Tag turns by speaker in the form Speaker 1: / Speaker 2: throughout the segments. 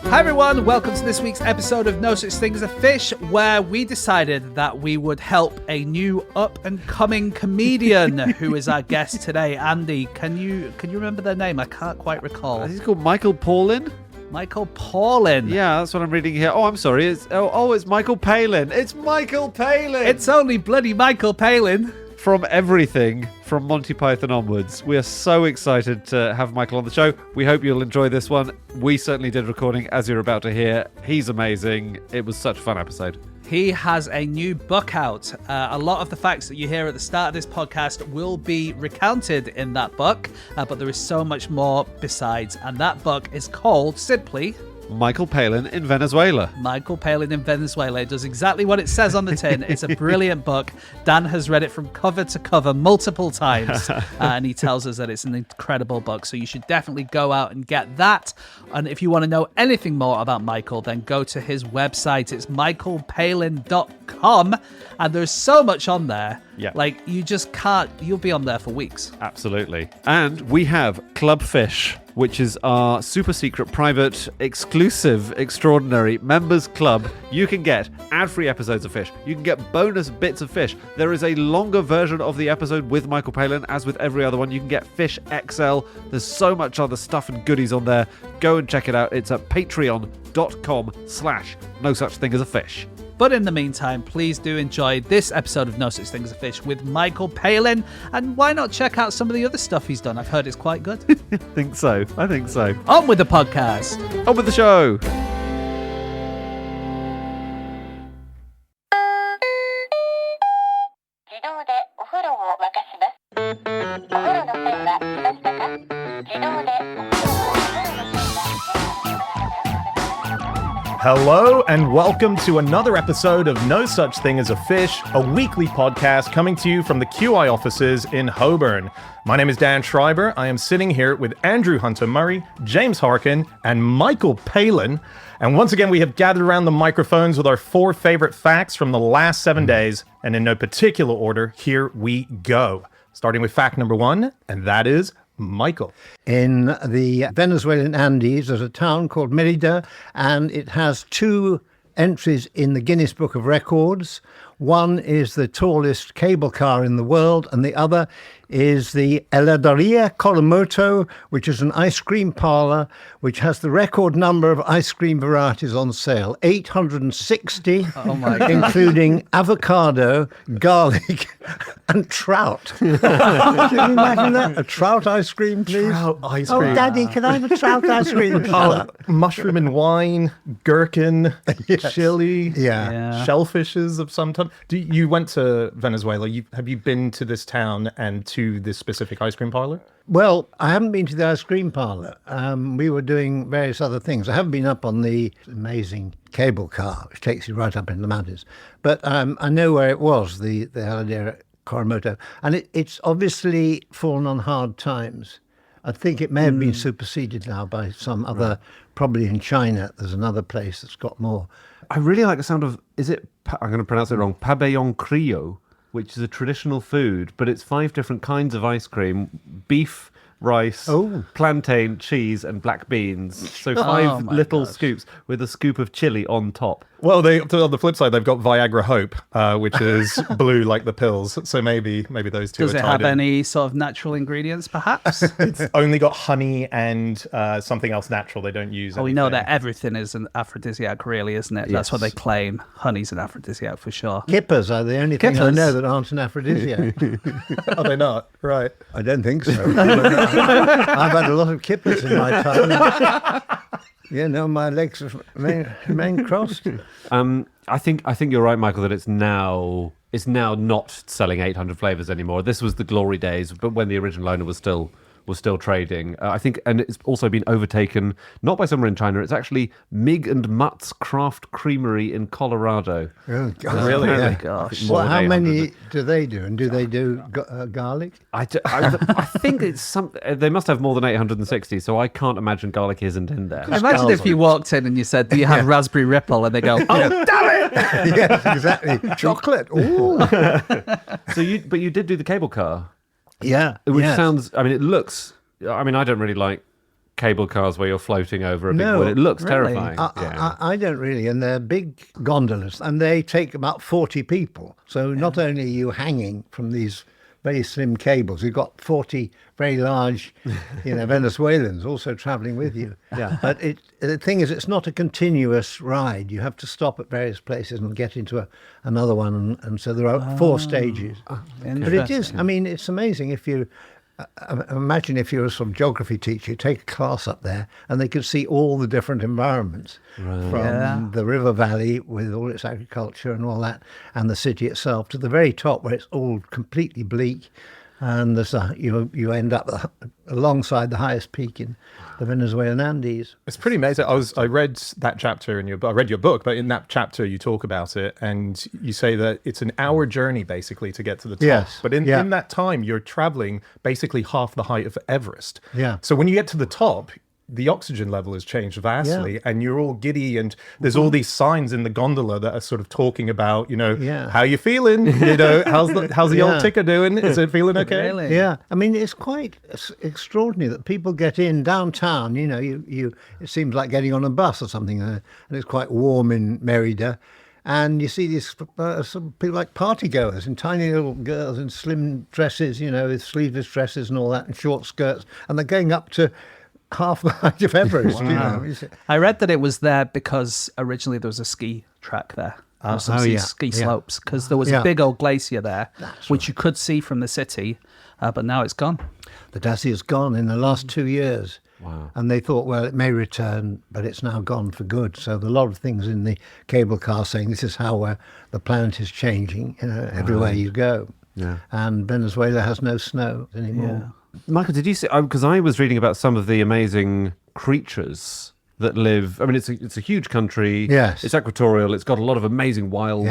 Speaker 1: Hi everyone, welcome to this week's episode of No Such Thing as a Fish, where we decided that we would help a new up-and-coming comedian who is our guest today. Andy, can you remember their name? I can't quite recall.
Speaker 2: He's called Michael Palin.
Speaker 1: Michael Palin.
Speaker 2: Yeah, that's what I'm reading here. Oh, I'm sorry. It's Michael Palin. It's Michael Palin.
Speaker 1: It's only bloody Michael Palin.
Speaker 2: From everything from Monty Python onwards. We are so excited to have Michael on the show. We hope you'll enjoy this one. We certainly did recording, as you're about to hear. He's amazing. It was such a fun episode.
Speaker 1: He has a new book out. A lot of the facts that you hear at the start of this podcast will be recounted in that book, but there is so much more besides. And that book is called simply
Speaker 2: Michael Palin in Venezuela.
Speaker 1: Michael Palin in Venezuela. It does exactly what it says on the tin. It's a brilliant book. Dan has read it from cover to cover multiple times, and he tells us that it's an incredible book. So you should definitely go out and get that. And if you want to know anything more about Michael, then go to his website. It's michaelpalin.com, and there's so much on there.
Speaker 2: Yeah.
Speaker 1: Like, you just can't, you'll be on there for weeks.
Speaker 2: Absolutely. And we have Club Fish, which is our super secret, private, exclusive, extraordinary members club. You can get ad-free episodes of Fish. You can get bonus bits of Fish. There is a longer version of the episode with Michael Palin, as with every other one. You can get Fish XL. There's so much other stuff and goodies on there. Go and check it out. It's at patreon.com/no such thing as a fish.
Speaker 1: But in the meantime, please do enjoy this episode of No Such Thing as a Fish with Michael Palin. And why not check out some of the other stuff he's done? I've heard it's quite good.
Speaker 2: I think so.
Speaker 1: On with the podcast.
Speaker 2: On with the show.
Speaker 3: Hello and welcome to another episode of No Such Thing as a Fish, a weekly podcast coming to you from the QI offices in Holborn. My name is Dan Schreiber. I am sitting here with Andrew Hunter Murray, James Harkin, and Michael Palin. And once again, we have gathered around the microphones with our 4 favorite facts from the last 7 days. And in no particular order, here we go. Starting with fact number 1, and that is Michael.
Speaker 4: In the Venezuelan Andes, there's a town called Mérida, and it has 2 entries in the Guinness Book of Records. One is the tallest cable car in the world, and the other is the Heladeria Coromoto, which is an ice cream parlor which has the record number of ice cream varieties on sale, 860, including avocado, garlic, and trout. Can you imagine that? A trout ice cream, please?
Speaker 3: Trout ice cream.
Speaker 4: Oh, Daddy, can I have a trout ice cream?
Speaker 3: Mushroom and wine, gherkin,
Speaker 4: Yes.
Speaker 3: chili,
Speaker 1: Yeah.
Speaker 3: shellfishes of some type. You went to Venezuela. Have you been to this town and to this specific ice cream parlor?
Speaker 4: Well, I haven't been to the ice cream parlor. We were doing various other things. I haven't been up on the amazing cable car, which takes you right up in the mountains. But I know where it was, the Heladeria Coromoto. And it's obviously fallen on hard times. I think it may have been superseded now by some other, probably in China. There's another place that's got more.
Speaker 5: I really like the sound of, I'm going to pronounce it wrong, pabellon criollo, which is a traditional food, but it's 5 different kinds of ice cream: beef, rice, plantain, cheese, and black beans. So 5 little scoops with a scoop of chili on top.
Speaker 3: Well, on the flip side, they've got Viagra Hope, which is blue like the pills. So maybe those two.
Speaker 1: Does it have any sort of natural ingredients, perhaps?
Speaker 3: It's only got honey and something else natural. They don't use.
Speaker 1: We know that everything is an aphrodisiac, really, isn't it? That's what they claim. Honey's an aphrodisiac for sure.
Speaker 4: Kippers are the only thing I know that aren't an aphrodisiac.
Speaker 3: Are they not? Right.
Speaker 4: I don't think so. I've had a lot of kippers in my time. Yeah, no, my legs remain crossed.
Speaker 5: I think you're right, Michael, that it's now not selling 800 flavors anymore. This was the glory days, but when the original owner was still trading. I think, and it's also been overtaken, not by somewhere in China, it's actually Mig and Mutt's Craft Creamery in Colorado.
Speaker 4: Oh, God.
Speaker 3: Really?
Speaker 4: Yeah.
Speaker 1: Gosh.
Speaker 4: Well, how many do they do? And do they do garlic?
Speaker 5: I think it's they must have more than 860, so I can't imagine garlic isn't in there.
Speaker 1: Imagine if you walked in and you said, "Do you have raspberry ripple?" And they go, "Oh, damn it!"
Speaker 4: Yes, exactly. Chocolate. Ooh.
Speaker 5: So you did do the cable car.
Speaker 4: Yeah.
Speaker 5: Which sounds, I mean, it looks, I mean, I don't really like cable cars where you're floating over a big
Speaker 4: No,
Speaker 5: wood. It looks
Speaker 1: really?
Speaker 5: terrifying.
Speaker 4: I don't really, and they're big gondolas, and they take about 40 people. So not only are you hanging from these very slim cables, you've got 40 very large, Venezuelans also travelling with you.
Speaker 5: Yeah.
Speaker 4: But the thing is, it's not a continuous ride. You have to stop at various places and get into another one, and so there are 4 stages. But it is, I mean, it's amazing if you... imagine if you're a sort of geography teacher, you take a class up there and they could see all the different environments from the river valley with all its agriculture and all that, and the city itself, to the very top where it's all completely bleak, and there's you end up alongside the highest peak in the Venezuelan Andes.
Speaker 3: It's pretty amazing. I read that chapter in your book. I read your book, but in that chapter you talk about it, and you say that it's an hour journey basically to get to the top.
Speaker 4: Yes.
Speaker 3: But in that time, you're traveling basically half the height of Everest.
Speaker 4: Yeah.
Speaker 3: So when you get to the top, the oxygen level has changed vastly, and you're all giddy, and there's all these signs in the gondola that are sort of talking about, how you feeling? How's the old ticker doing? Is it feeling okay?
Speaker 1: Really?
Speaker 4: Yeah, I mean, it's quite extraordinary that people get in downtown. You it seems like getting on a bus or something, and it's quite warm in Merida. And you see these some people like party goers and tiny little girls in slim dresses, with sleeveless dresses and all that, and short skirts, and they're going up to half the height of Everest.
Speaker 1: Wow. I read that it was there because originally there was a ski track there. There was some ski slopes, because there was a big old glacier there, which you could see from the city, but now it's gone.
Speaker 4: The glacier's gone in the last 2 years.
Speaker 5: Wow.
Speaker 4: And they thought, well, it may return, but it's now gone for good. So there are a lot of things in the cable car saying this is how the planet is changing, everywhere you go.
Speaker 5: Yeah.
Speaker 4: And Venezuela has no snow anymore.
Speaker 1: Yeah.
Speaker 5: Michael, did you see? Because I was reading about some of the amazing creatures that live. I mean, it's a huge country.
Speaker 4: Yes.
Speaker 5: It's equatorial. It's got a lot of amazing wild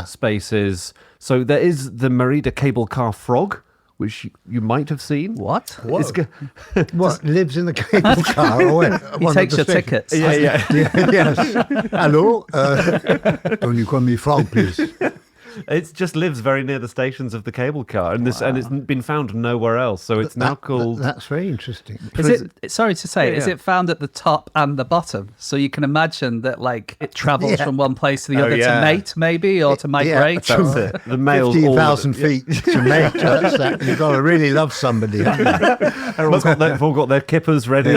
Speaker 5: spaces. So there is the Merida cable car frog, which you might have seen.
Speaker 1: What?
Speaker 4: What, lives in the cable car? Or
Speaker 1: He takes your tickets.
Speaker 5: Yeah.
Speaker 4: Yes. Hello? Can you call me Frog, please?
Speaker 5: It just lives very near the stations of the cable car, and it's been found nowhere else. So it's now called.
Speaker 4: That's very interesting.
Speaker 1: Is it? Sorry to say, is it found at the top and the bottom? So you can imagine that, like, it travels from one place to the other to mate, maybe, or to migrate.
Speaker 5: That's it. The males
Speaker 4: 15,000 feet to mate. That's that. You've got to really love somebody.
Speaker 5: They've all got their kippers ready.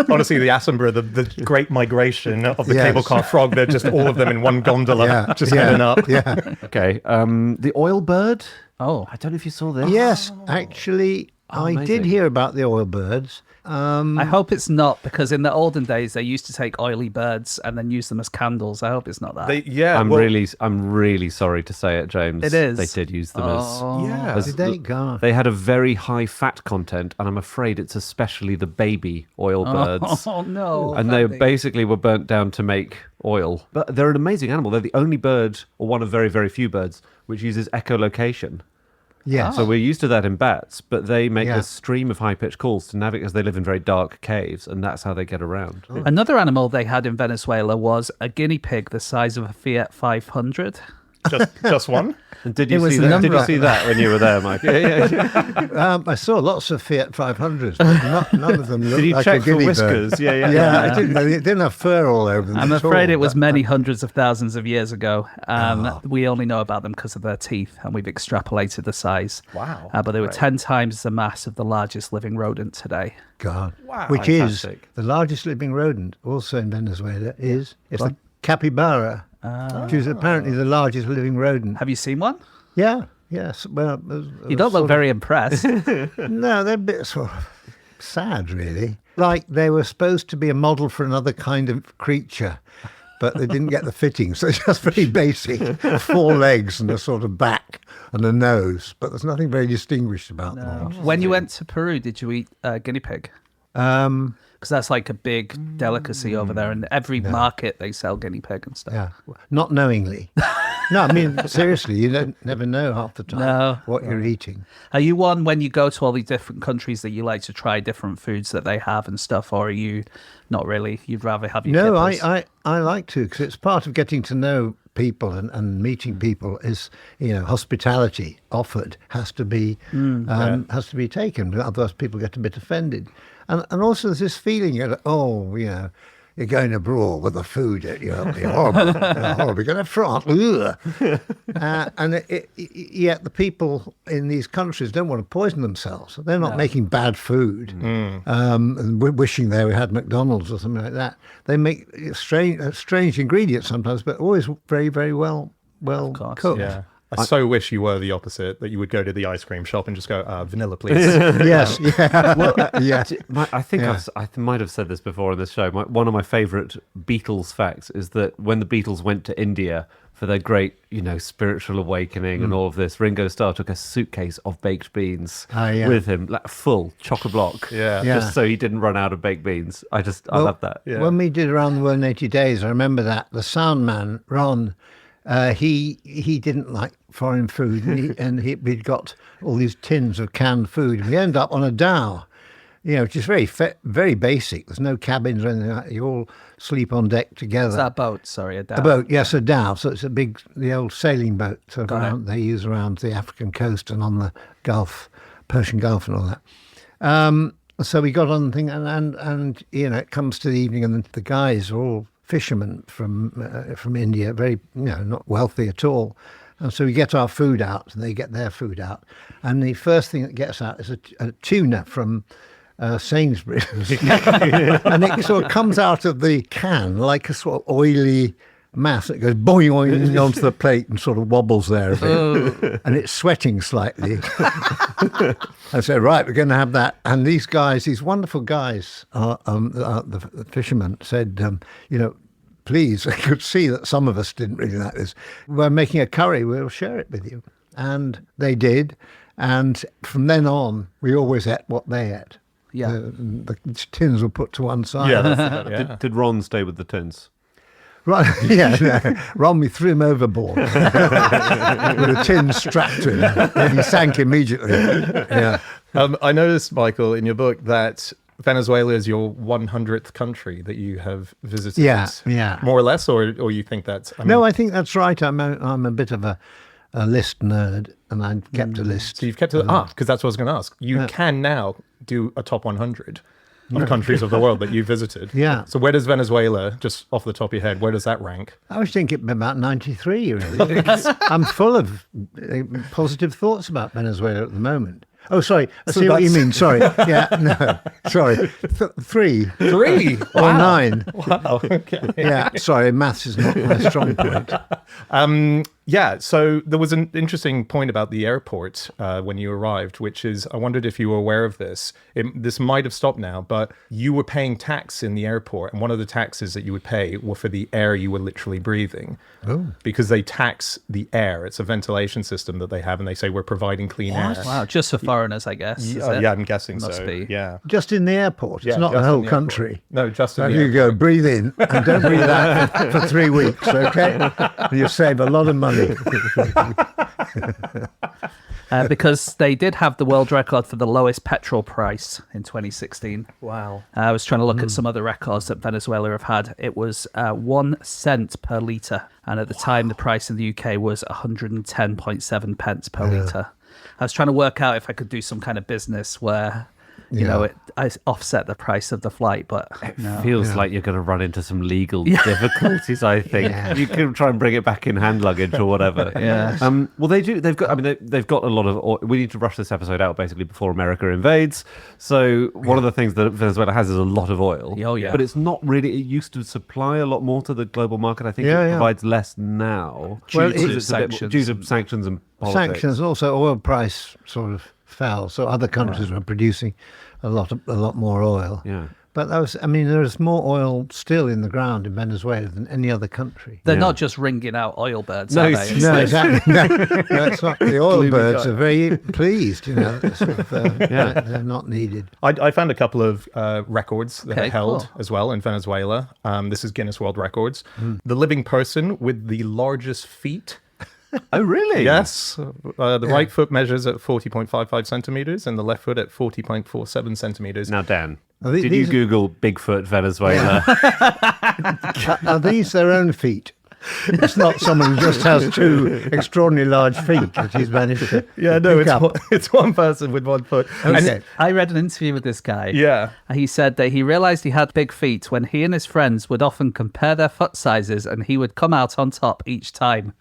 Speaker 3: Honestly, the Asambra, the great migration of the cable car frog, they're just all of them in one gondola, just heading up.
Speaker 4: Yeah.
Speaker 5: Okay. The oil bird.
Speaker 1: Oh,
Speaker 5: I don't know if you saw this.
Speaker 4: Yes, actually, I did
Speaker 5: amazing.
Speaker 4: hear about the oil birds.
Speaker 1: I hope it's not, because in the olden days they used to take oily birds and then use them as candles. I hope it's not that.
Speaker 5: I'm really sorry to say it, James.
Speaker 1: It is.
Speaker 5: They did use them as
Speaker 4: Did they? God.
Speaker 5: They had a very high fat content, and I'm afraid it's especially the baby oil birds.
Speaker 1: Oh no!
Speaker 5: And they basically were burnt down to make oil. But they're an amazing animal. They're the only bird, or one of very, very few birds, which uses echolocation.
Speaker 4: Yeah.
Speaker 5: So we're used to that in bats, but they make a stream of high-pitched calls to navigate, as they live in very dark caves, and that's how they get around.
Speaker 1: Another animal they had in Venezuela was a guinea pig the size of a Fiat 500.
Speaker 3: Just one?
Speaker 5: And did you
Speaker 1: It was
Speaker 5: see
Speaker 1: a
Speaker 5: that?
Speaker 1: number
Speaker 5: Did you
Speaker 1: of-
Speaker 5: see that when you were there, Mike?
Speaker 4: I saw lots of Fiat 500s, but none of them looked
Speaker 5: Did you
Speaker 4: like
Speaker 5: check
Speaker 4: a
Speaker 5: for
Speaker 4: guinea
Speaker 5: whiskers?
Speaker 4: bird.
Speaker 5: Yeah.
Speaker 4: I didn't. They didn't have fur all over them.
Speaker 1: I'm
Speaker 4: at
Speaker 1: afraid
Speaker 4: all.
Speaker 1: it was many hundreds of thousands of years ago. We only know about them because of their teeth, and we've extrapolated the size.
Speaker 3: Wow.
Speaker 1: But they were 10 times the mass of the largest living rodent today.
Speaker 4: God.
Speaker 3: Wow.
Speaker 4: Which
Speaker 5: Fantastic.
Speaker 4: is the largest living rodent, also in Venezuela, is the capybara, which is apparently the largest living rodent.
Speaker 1: Have you seen one?
Speaker 4: Yeah. Yes. Well,
Speaker 1: You don't look very impressed.
Speaker 4: No, they're a bit sort of sad, really. Like they were supposed to be a model for another kind of creature, but they didn't get the fitting. So it's just very basic. 4 legs and a sort of back and a nose, but there's nothing very distinguished about them.
Speaker 1: When you went to Peru, did you eat guinea pig? Because that's like a big delicacy over there. And every market, they sell guinea pig and stuff.
Speaker 4: Yeah, not knowingly. No, I mean, seriously, you never know half the time what you're eating.
Speaker 1: Are you one, when you go to all these different countries, that you like to try different foods that they have and stuff, or are you not really? You'd rather have your
Speaker 4: No,
Speaker 1: kippers?
Speaker 4: I like to, because it's part of getting to know people and meeting people is, hospitality offered has to be taken. Otherwise, people get a bit offended. And also there's this feeling of, you're going abroad with the food. You're horrible. You're going to France. Yet the people in these countries don't want to poison themselves. They're not making bad food and wishing they had McDonald's or something like that. They make strange ingredients sometimes, but always very, very well cooked.
Speaker 3: Yeah. I so wish you were the opposite, that you would go to the ice cream shop and just go, vanilla, please.
Speaker 4: Yes. Yeah.
Speaker 5: I think I might have said this before on this show. One of my favourite Beatles facts is that when the Beatles went to India for their great, spiritual awakening and all of this, Ringo Starr took a suitcase of baked beans with him, like full chock-a-block, just so he didn't run out of baked beans. I love that.
Speaker 4: Yeah. When we did Around the World in 80 Days, I remember that the sound man, Ron, he didn't like foreign food, and we'd got all these tins of canned food. We ended up on a dhow, which is very basic. There's no cabins or anything like that. You all sleep on deck together.
Speaker 1: Is that a boat? Sorry, a dhow.
Speaker 4: A boat, yes, a dhow. So it's the old sailing boat they use around the African coast and on the Gulf, Persian Gulf and all that. So we got on the thing, and it comes to the evening, and the guys are all fishermen from India, very not wealthy at all, and so we get our food out, and they get their food out, and the first thing that gets out is a tuna from Sainsbury's, and it sort of comes out of the can like a sort of oily mass that goes boing boing onto the plate and sort of wobbles there a bit, and it's sweating slightly. I said, right, we're going to have that. And these wonderful guys, the fishermen, said, please, I could see that some of us didn't really like this. We're making a curry, we'll share it with you. And they did. And from then on, we always ate what they ate.
Speaker 1: Yeah.
Speaker 4: The tins were put to one side.
Speaker 3: Yeah.
Speaker 5: Did Ron stay with the tins?
Speaker 4: Right, Ron, we threw him overboard with a tin strapped to him, and he sank immediately. Yeah.
Speaker 3: I noticed, Michael, in your book that Venezuela is your 100th country that you have visited.
Speaker 4: Yeah.
Speaker 3: More or less, or you think that's...
Speaker 4: No, I think that's right. I'm a bit of a list nerd, and I kept a list.
Speaker 3: So you've kept it... because that's what I was going to ask. You can now do a top 100 of countries of the world that you visited.
Speaker 4: Yeah.
Speaker 3: So where does Venezuela, just off the top of your head, where does that rank?
Speaker 4: I was thinking about 93, really. I'm full of positive thoughts about Venezuela at the moment. Oh, sorry. I see what you mean. Sorry. Yeah, no. Sorry. 3.
Speaker 3: 3?
Speaker 4: Or 9.
Speaker 3: Wow. Okay.
Speaker 4: Yeah, sorry. Maths is not my strong point.
Speaker 3: So there was an interesting point about the airport when you arrived, which is, I wondered if you were aware of this. This might have stopped now, but you were paying tax in the airport, and one of the taxes that you would pay were for the air you were literally breathing. Oh. Because they tax the air. It's a ventilation system that they have, and they say we're providing clean air.
Speaker 1: Wow, just for foreigners, I guess.
Speaker 3: Yeah, I'm guessing
Speaker 1: Must
Speaker 3: so.
Speaker 1: be.
Speaker 3: Yeah.
Speaker 4: Just in the airport. It's not the whole country.
Speaker 3: No, just in the
Speaker 4: you
Speaker 3: airport.
Speaker 4: go, breathe in, and don't breathe out for 3 weeks, okay? And you save a lot of money.
Speaker 1: Because they did have the world record for the lowest petrol price in 2016.
Speaker 3: Wow.
Speaker 1: I was trying to look at some other records that Venezuela have had. It was 1 cent per litre. And at the time, the price in the UK was 110.7 pence per litre. I was trying to work out if I could do some kind of business where... I offset the price of the flight, but
Speaker 5: it feels like you're going to run into some legal difficulties. I think you can try and bring it back in hand luggage or whatever. Well, they do. They've got. I mean, they've got a lot of. We need to rush this episode out basically before America invades. So one of the things that Venezuela has is a lot of oil.
Speaker 1: Oh yeah,
Speaker 5: but it's not really. It used to supply a lot more to the global market. I think it provides less now.
Speaker 1: Due to sanctions.
Speaker 5: Due to sanctions and politics.
Speaker 4: Sanctions, also oil price sort of fell, so other countries were producing a lot more oil.
Speaker 5: Yeah.
Speaker 4: But there's more oil still in the ground in Venezuela than any other country.
Speaker 1: They're not just ringing out oil birds,
Speaker 5: no,
Speaker 1: are they?
Speaker 4: Exactly. No, it's not. The oil birds are very pleased, they're not needed.
Speaker 3: I found a couple of records that are held as well in Venezuela. This is Guinness World Records. The living person with the largest feet.
Speaker 5: Oh, really?
Speaker 3: Yes. The right foot measures at 40.55 centimeters and the left foot at 40.47 centimeters.
Speaker 5: Now, Dan, did you Google Bigfoot Venezuela?
Speaker 4: Are these their own feet? It's not someone who just has two extraordinarily large feet that he's managed to pick up.
Speaker 3: It's one person with 1 foot.
Speaker 4: Okay.
Speaker 1: I read an interview with this guy.
Speaker 3: Yeah.
Speaker 1: He said that he realized he had big feet when he and his friends would often compare their foot sizes and he would come out on top each time.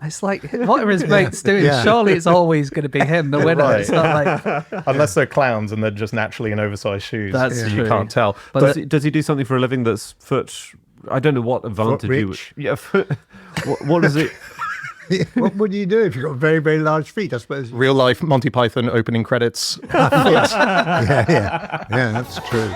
Speaker 1: It's like, what are his mates doing?
Speaker 4: Yeah.
Speaker 1: Surely it's always going to be him, the winner.
Speaker 3: Right.
Speaker 1: It's not like...
Speaker 3: Unless they're clowns and they're just naturally in oversized shoes.
Speaker 1: That's
Speaker 3: You
Speaker 1: true.
Speaker 3: can't tell.
Speaker 1: But
Speaker 5: Does he do something for a living that's foot? I don't know what advantage you would.
Speaker 4: rich.
Speaker 5: Yeah, foot. What is it?
Speaker 4: What would you do if you've got very, very large feet? I suppose.
Speaker 3: Real life Monty Python opening credits.
Speaker 4: Yeah, that's true.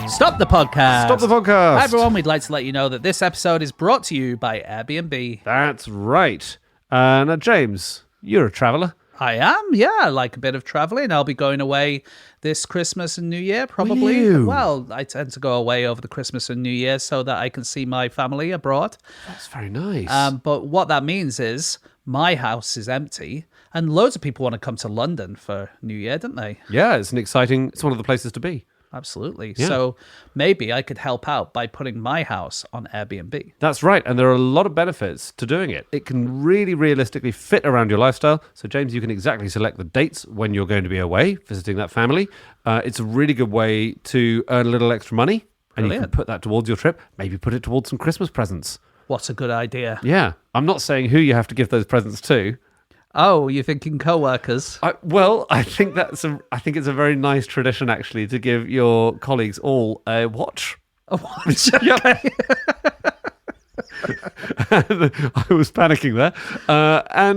Speaker 1: Stop the podcast.
Speaker 2: Stop the podcast.
Speaker 1: Hi, everyone. We'd like to let you know that this episode is brought to you by Airbnb.
Speaker 2: That's right. Now, James, you're a traveller.
Speaker 1: I am, yeah. I like a bit of traveling. I'll be going away this Christmas and New Year, probably.
Speaker 2: you?
Speaker 1: Well, I tend to go away over the Christmas and New Year so that I can see my family abroad.
Speaker 2: That's very nice.
Speaker 1: But what that means is my house is empty, and loads of people want to come to London for New Year, don't they?
Speaker 2: Yeah, it's it's one of the places to be.
Speaker 1: Absolutely.
Speaker 2: Yeah.
Speaker 1: So maybe I could help out by putting my house on Airbnb.
Speaker 2: That's right, and there are a lot of benefits to doing it. It can really realistically fit around your lifestyle. So, James, you can exactly select the dates when you're going to be away, visiting that family. It's a really good way to earn a little extra money, and you can
Speaker 1: Brilliant.
Speaker 2: put that towards your trip. Maybe put it towards some Christmas presents.
Speaker 1: What a good idea.
Speaker 2: Yeah, I'm not saying who you have to give those presents to.
Speaker 1: Oh, you're thinking co-workers?
Speaker 2: I think it's a very nice tradition actually to give your colleagues all a watch.
Speaker 1: A watch?
Speaker 2: Yep. I was panicking there,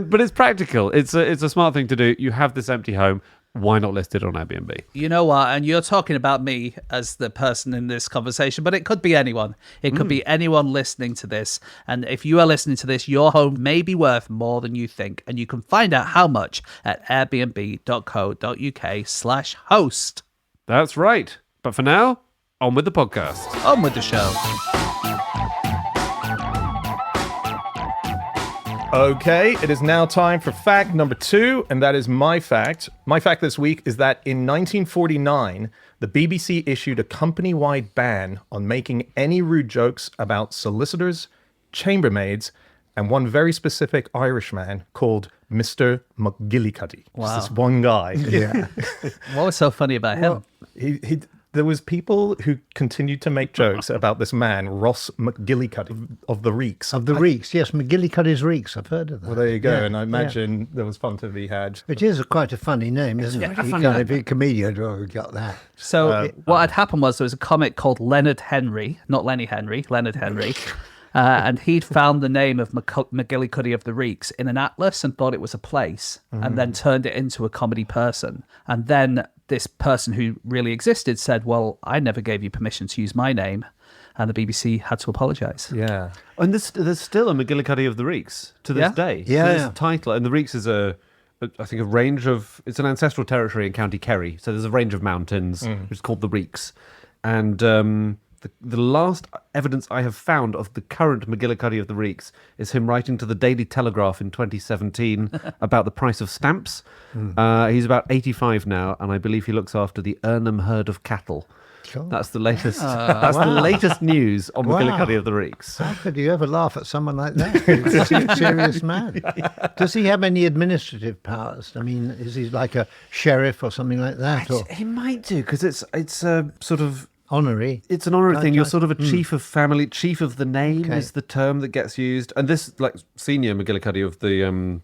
Speaker 2: but it's practical. It's a smart thing to do. You have this empty home. Why not list it on Airbnb?
Speaker 1: You know what? And you're talking about me as the person in this conversation, but it could be anyone. It could be anyone listening to this. And if you are listening to this, your home may be worth more than you think. And you can find out how much at airbnb.co.uk/host.
Speaker 2: That's right. But for now, on with the podcast.
Speaker 1: On with the show.
Speaker 3: Okay, it is now time for fact number 2, and that is my fact. My fact this week is that in 1949, the BBC issued a company-wide ban on making any rude jokes about solicitors, chambermaids, and one very specific Irishman called Mr. McGillicuddy.
Speaker 1: Wow.
Speaker 3: Just this one guy.
Speaker 4: Yeah.
Speaker 1: What was so funny about him?
Speaker 3: There was people who continued to make jokes about this man, Ross McGillicuddy of the Reeks.
Speaker 4: Of the Reeks, yes, McGillicuddy's Reeks. I've heard of that.
Speaker 3: Well, there you go.
Speaker 4: Yeah,
Speaker 3: and I
Speaker 4: yeah.
Speaker 3: imagine there was fun to be had.
Speaker 4: It is quite a funny name, isn't it? You can't be a comedian who got that.
Speaker 1: So what had happened was there was a comic called Leonard Henry, not Lenny Henry, Leonard Henry. And he'd found the name of McGillicuddy of the Reeks in an atlas and thought it was a place, and then turned it into a comedy person. And then this person who really existed said, well, I never gave you permission to use my name. And the BBC had to apologise.
Speaker 3: Yeah.
Speaker 2: And there's still a McGillicuddy of the Reeks to this
Speaker 1: Yeah?
Speaker 2: day.
Speaker 4: Yeah,
Speaker 2: So this
Speaker 4: yeah.
Speaker 2: title, and the Reeks is I think a range of, it's an ancestral territory in County Kerry. So there's a range of mountains, which is called the Reeks. And the last evidence I have found of the current McGillicuddy of the Reeks is him writing to the Daily Telegraph in 2017 about the price of stamps. He's about 85 now, and I believe he looks after the Urnham herd of cattle.
Speaker 4: Cool.
Speaker 2: That's the latest. That's the latest news on
Speaker 4: Wow.
Speaker 2: McGillicuddy of the Reeks.
Speaker 4: How could you ever laugh at someone like that? He's a serious man. Does he have any administrative powers? I mean, is he like a sheriff or something like that? Or
Speaker 2: He might do, because it's a sort of.
Speaker 4: honorary?
Speaker 2: It's an honorary thing. You're
Speaker 4: Like-
Speaker 2: sort of a chief of family. Chief of the name
Speaker 4: Okay.
Speaker 2: is the term that gets used. And this, like, senior McGillicuddy of the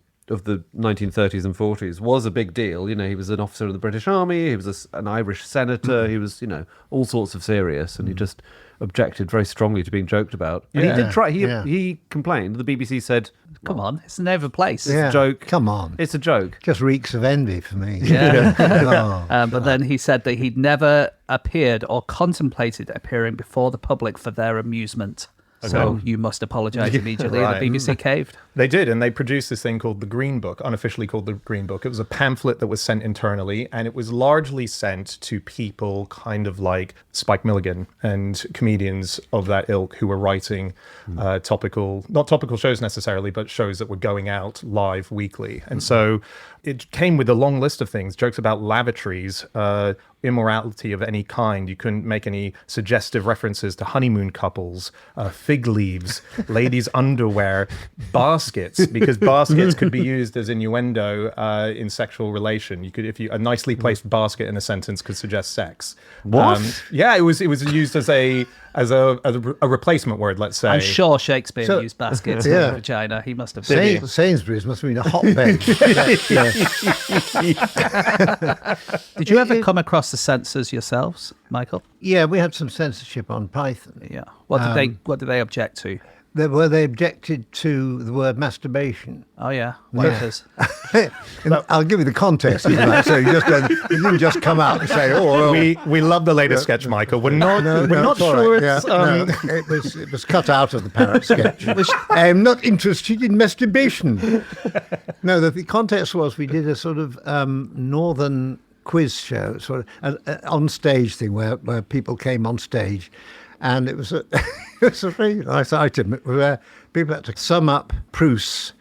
Speaker 2: 1930s and 40s was a big deal. You know, he was an officer in the British Army. He was an Irish senator. He was, all sorts of serious. And he just objected very strongly to being joked about. And
Speaker 3: Yeah.
Speaker 2: he did try.
Speaker 4: Yeah.
Speaker 2: He complained. The BBC said,
Speaker 1: Come on, it's the name of a place.
Speaker 4: Yeah.
Speaker 2: joke.
Speaker 4: Come on.
Speaker 2: It's a joke.
Speaker 4: Just reeks of envy for me.
Speaker 1: Yeah.
Speaker 4: Oh.
Speaker 1: But then he said that he'd never appeared or contemplated appearing before the public for their amusement. So you must apologise immediately.
Speaker 3: Right.
Speaker 1: The BBC caved.
Speaker 3: They did, and they produced this thing called the Green Book, unofficially called the Green Book. It was a pamphlet that was sent internally, and it was largely sent to people kind of like Spike Milligan and comedians of that ilk who were writing not topical shows necessarily, but shows that were going out live weekly. And so it came with a long list of things, jokes about lavatories, immorality of any kind. You couldn't make any suggestive references to honeymoon couples, fig leaves, ladies' underwear, baskets, because baskets could be used as innuendo in sexual relation. You could, a nicely placed basket in a sentence could suggest sex.
Speaker 5: What?
Speaker 3: Yeah, it was used as a replacement word, let's say.
Speaker 1: I'm sure Shakespeare used baskets in the vagina. He must have been.
Speaker 4: Sainsbury's must have been a hotbed.
Speaker 1: Did you ever come across the censors yourselves, Michael?
Speaker 4: Yeah, we had some censorship on Python.
Speaker 1: Yeah. What did they object to?
Speaker 4: They objected to the word masturbation.
Speaker 1: Oh yeah, waiters.
Speaker 4: I'll give you the context of that. So you didn't just come out and say, "Oh,
Speaker 3: we love the latest sketch, Michael." We're not
Speaker 4: it's all
Speaker 3: sure
Speaker 4: right.
Speaker 3: it's.
Speaker 4: It was cut out of the parrot sketch. I'm not interested in masturbation. No, the context was we did a sort of northern quiz show, sort of on stage thing where people came on stage. And it was a very nice item where people had to sum up Proust's.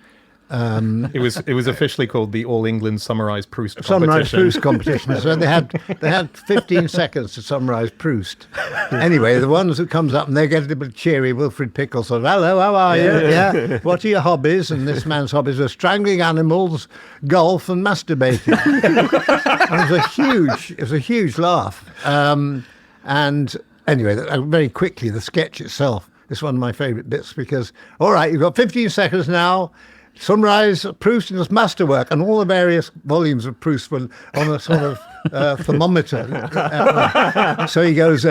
Speaker 3: It was officially called the All England Summarised Proust competition.
Speaker 4: Summarised Proust competition. So they had 15 seconds to summarise Proust. Anyway, the ones who comes up and they get a bit cheery, Wilfred Pickle sort of, "Hello, how are you? Yeah. What are your hobbies?" And this man's hobbies were strangling animals, golf, and masturbating. And it was a huge laugh. And anyway, very quickly, the sketch itself is one of my favourite bits because, all right, you've got 15 seconds now, summarise Proust and his masterwork, and all the various volumes of Proust were on a sort of thermometer. So he goes,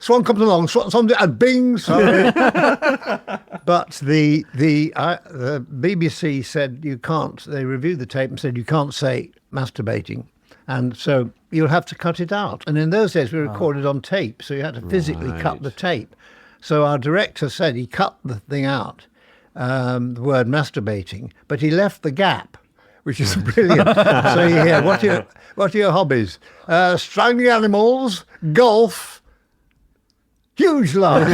Speaker 4: Swan comes along, Swan, and bing, sorry. But the BBC said you can't, they reviewed the tape and said you can't say masturbating. And so you'll have to cut it out. And in those days we recorded on tape, so you had to physically cut the tape. So our director said he cut the thing out, the word masturbating, but he left the gap, which is brilliant. So you hear, what are your hobbies? Strangling animals, golf. Huge laugh.